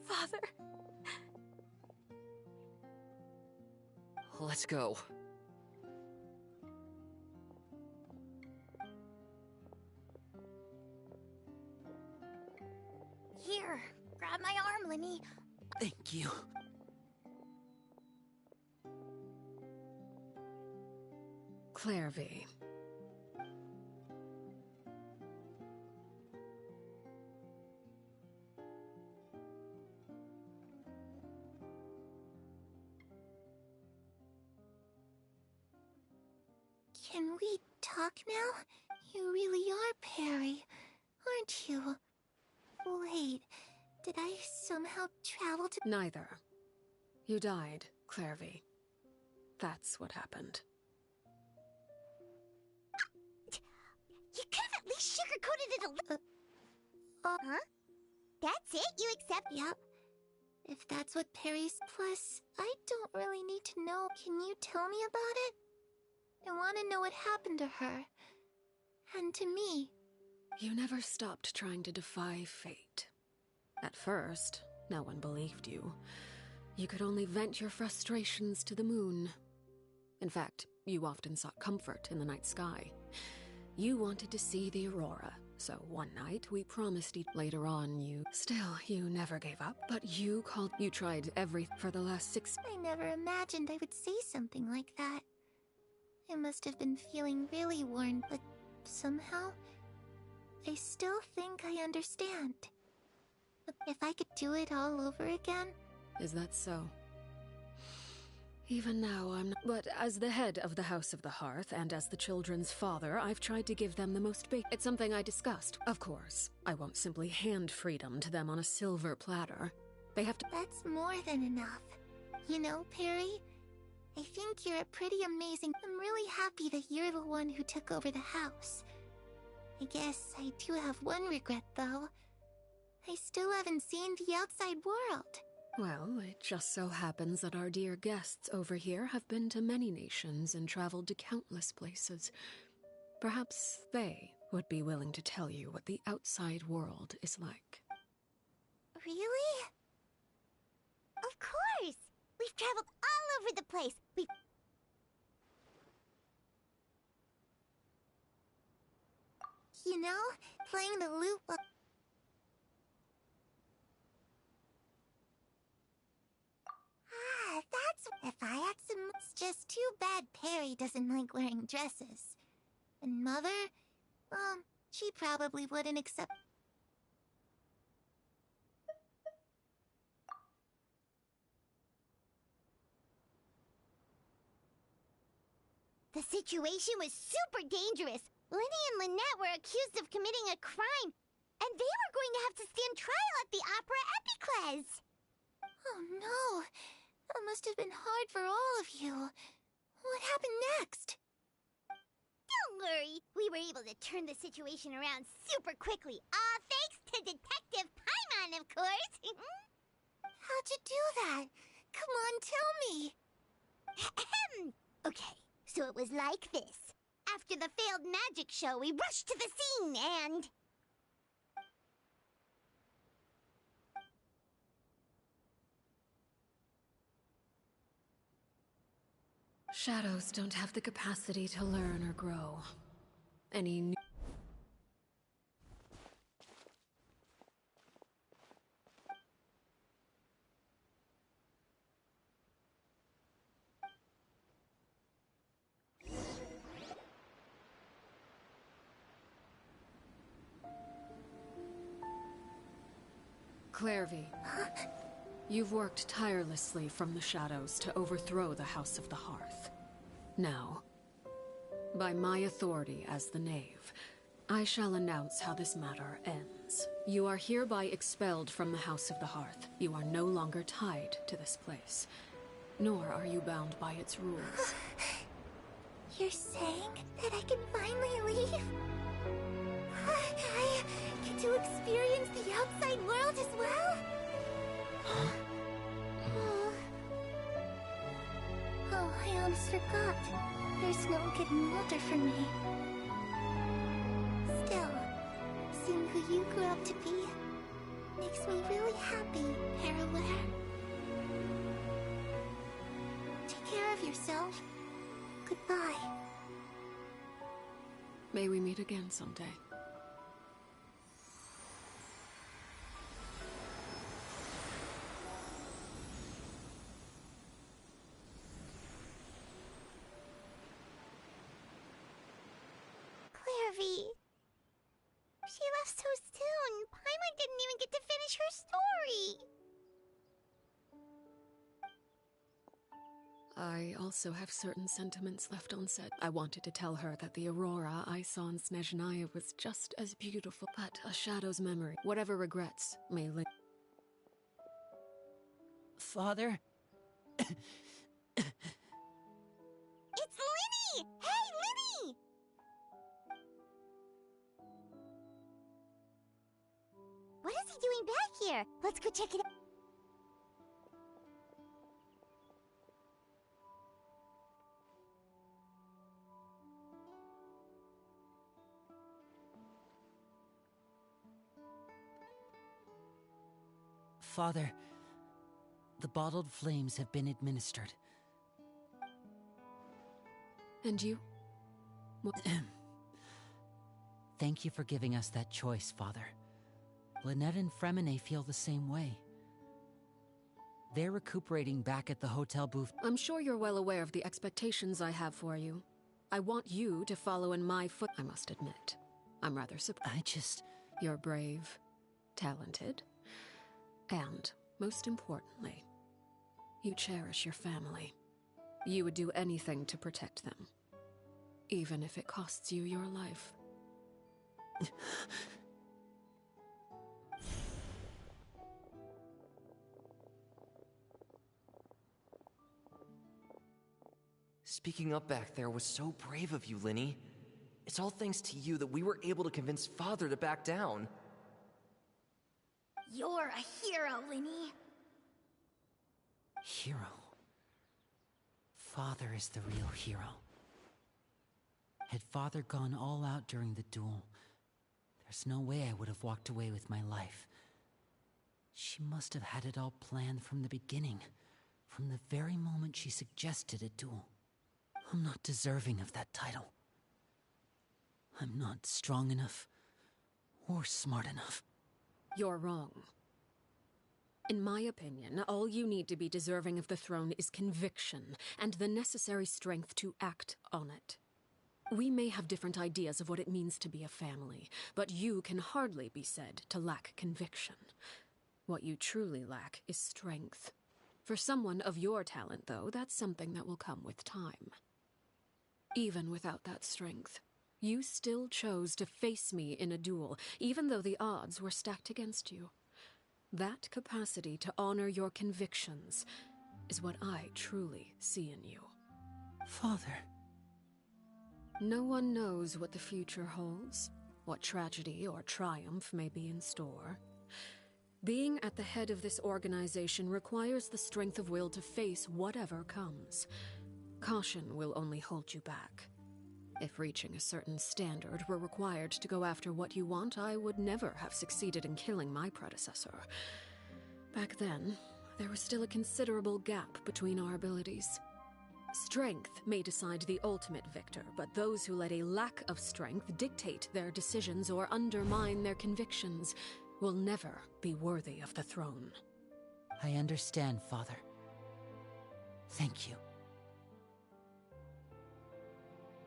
Father. Let's go. Here, grab my arm, Lenny. Thank you. Clairvy. Can we talk now? You really are Perry, aren't you? Wait, did I somehow travel to— Neither. You died, Clairvy. That's what happened. You could have at least sugarcoated it a little. Huh? That's it? You accept? Yep. If that's what Perry's— Plus, I don't really need to know. Can you tell me about it? I want to know what happened to her. And to me. You never stopped trying to defy fate. At first, no one believed you. You could only vent your frustrations to the moon. In fact, you often sought comfort in the night sky. You wanted to see the aurora, so one night we promised each— Later on, you never gave up, but you tried for the last 6— I never imagined I would say something like that. I must have been feeling really worn, but somehow, I still think I understand. But if I could do it all over again— Is that so? Even now, I'm not— But as the head of the House of the Hearth, and as the children's father, I've tried to give them the most It's something I discussed. Of course, I won't simply hand freedom to them on a silver platter. They have to— That's more than enough. You know, Perry, I think you're a pretty amazing— I'm really happy that you're the one who took over the house. I guess I do have one regret, though. I still haven't seen the outside world. Well, it just so happens that our dear guests over here have been to many nations and traveled to countless places. Perhaps they would be willing to tell you what the outside world is like. Really? Of course! We've traveled all over the place. You know, playing the lute while— that's— If I had some— It's just too bad Perry doesn't like wearing dresses. And Mother? She probably wouldn't accept— The situation was super dangerous. Lenny and Lynette were accused of committing a crime, and they were going to have to stand trial at the Opera Epicles. Oh no, that must have been hard for all of you. What happened next? Don't worry, we were able to turn the situation around super quickly, all thanks to Detective Paimon, of course. How'd you do that? Come on, tell me. Okay, so it was like this. After the failed magic show, we rushed to the scene and— Shadows don't have the capacity to learn or grow. Any new— Clairvy, you've worked tirelessly from the shadows to overthrow the House of the Hearth. Now, by my authority as the Knave, I shall announce how this matter ends. You are hereby expelled from the House of the Hearth. You are no longer tied to this place, nor are you bound by its rules. You're saying that I can finally leave? I get to experience the outside world as well? Oh, I almost forgot. There's no getting older for me. Still, seeing who you grew up to be makes me really happy, Paraware. Take care of yourself. Goodbye. May we meet again someday. Clairvy. She left so soon. Paimon didn't even get to finish her story. I also have certain sentiments left unsaid. I wanted to tell her that the aurora I saw in Snezhnaya was just as beautiful, but a shadow's memory, whatever regrets, may live. Father? It's Linny! Hey, Linny! What is he doing back here? Let's go check it out. Father, the bottled flames have been administered. And you? Thank you for giving us that choice, Father. Lynette and Fremine feel the same way. They're recuperating back at the hotel booth. I'm sure you're well aware of the expectations I have for you. I want you to follow in my foot. I must admit, I'm rather surprised. You're brave, talented, and, most importantly, you cherish your family. You would do anything to protect them, even if it costs you your life. Speaking up back there was so brave of you, Linny. It's all thanks to you that we were able to convince Father to back down. You're a hero, Linny. Hero? Father is the real hero. Had Father gone all out during the duel, there's no way I would have walked away with my life. She must have had it all planned from the beginning, from the very moment she suggested a duel. I'm not deserving of that title. I'm not strong enough or smart enough. You're wrong. In my opinion, all you need to be deserving of the throne is conviction and the necessary strength to act on it. We may have different ideas of what it means to be a family, but you can hardly be said to lack conviction. What you truly lack is strength. For someone of your talent, though, that's something that will come with time. Even without that strength, you still chose to face me in a duel, even though the odds were stacked against you. That capacity to honor your convictions is what I truly see in you. Father. No one knows what the future holds, what tragedy or triumph may be in store. Being at the head of this organization requires the strength of will to face whatever comes. Caution will only hold you back. If reaching a certain standard were required to go after what you want, I would never have succeeded in killing my predecessor. Back then, there was still a considerable gap between our abilities. Strength may decide the ultimate victor, but those who let a lack of strength dictate their decisions or undermine their convictions will never be worthy of the throne. I understand, Father. Thank you.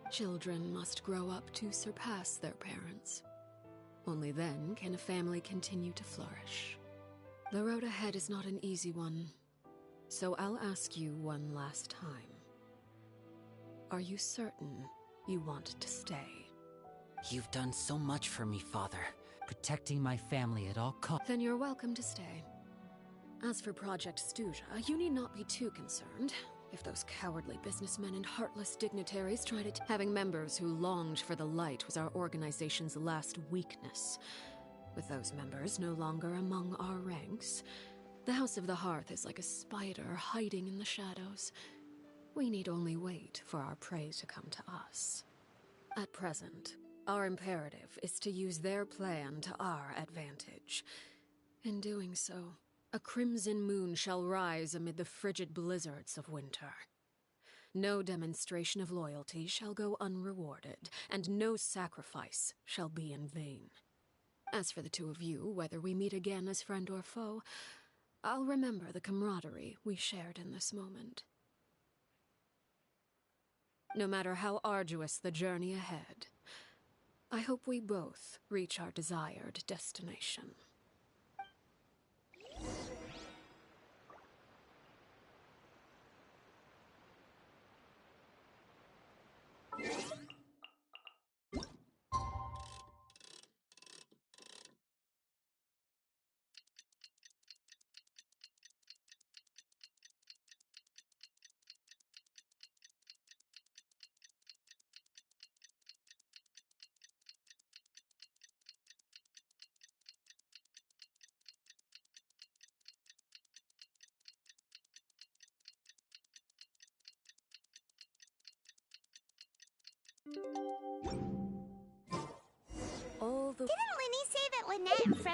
Children must grow up to surpass their parents. Only then can a family continue to flourish. The road ahead is not an easy one, so I'll ask you one last time. Are you certain you want to stay? You've done so much for me, Father. Protecting my family at all costs. Then you're welcome to stay. As for Project Stuja, you need not be too concerned. If those cowardly businessmen and heartless dignitaries tried it, having members who longed for the light was our organization's last weakness. With those members no longer among our ranks, the House of the Hearth is like a spider hiding in the shadows. We need only wait for our prey to come to us. At present, our imperative is to use their plan to our advantage. In doing so, a crimson moon shall rise amid the frigid blizzards of winter. No demonstration of loyalty shall go unrewarded, and no sacrifice shall be in vain. As for the two of you, whether we meet again as friend or foe, I'll remember the camaraderie we shared in this moment. No matter how arduous the journey ahead, I hope we both reach our desired destination.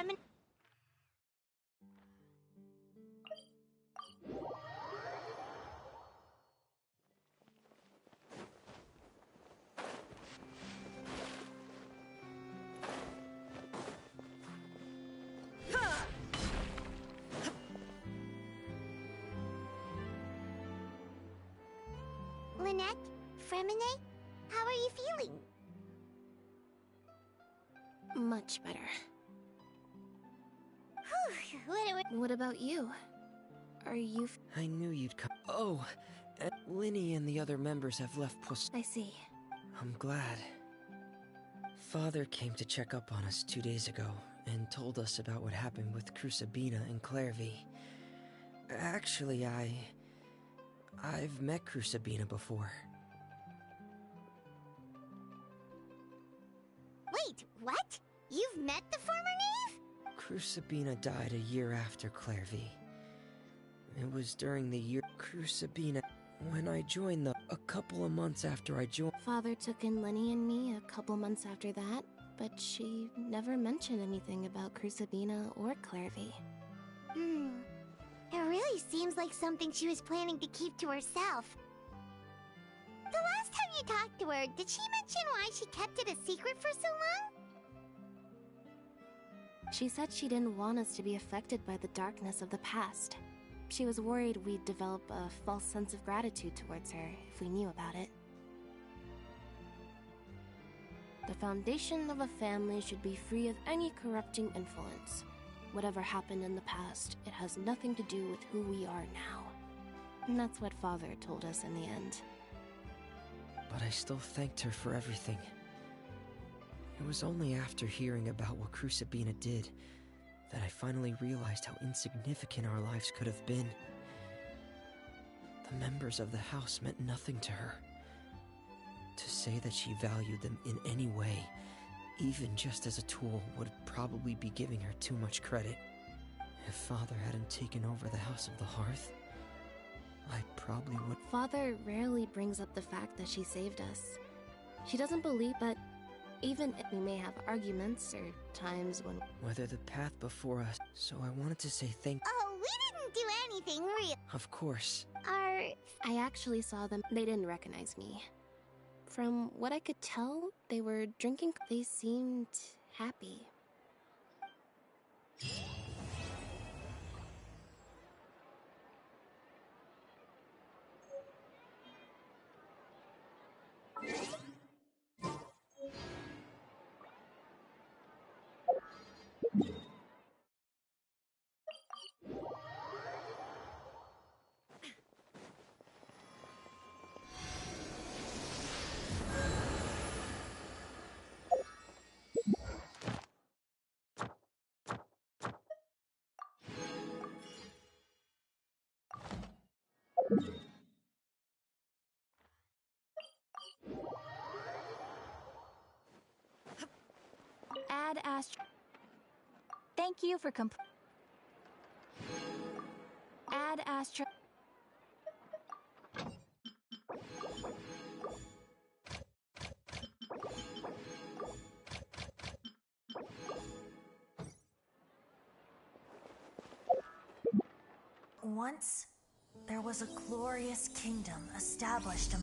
feminine. Lynette? Fremine? How are you feeling? Much better. Whew, What about you? Are you... I knew you'd come. Oh, and Linny and the other members have left I see. I'm glad. Father came to check up on us 2 days ago and told us about what happened with Crusabina and Clairvy. Actually, I've met Crusabina before. Wait, what? You've met the former knave? Crusabina died a year after Clairvy. It was during the year Crusabina when I joined a couple of months after I joined. Father took in Lenny and me a couple months after that, but she never mentioned anything about Crusabina or Clairvy. It really seems like something she was planning to keep to herself. The last time you talked to her, did she mention why she kept it a secret for so long? She said she didn't want us to be affected by the darkness of the past. She was worried we'd develop a false sense of gratitude towards her if we knew about it. The foundation of a family should be free of any corrupting influence. Whatever happened in the past, it has nothing to do with who we are now. And that's what Father told us in the end. But I still thanked her for everything. It was only after hearing about what Crusabina did that I finally realized how insignificant our lives could have been. The members of the house meant nothing to her. To say that she valued them in any way, even just as a tool, would probably be giving her too much credit. If Father hadn't taken over the House of the Hearth, I probably would... Father rarely brings up the fact that she saved us. She doesn't believe that even if we may have arguments or times when... Whether the path before us, so I wanted to say thank... Oh, we didn't do anything real. Of course. I actually saw them. They didn't recognize me. From what I could tell, they were drinking. They seemed happy. Add Thank you for Add Astra. Once, there was a glorious kingdom established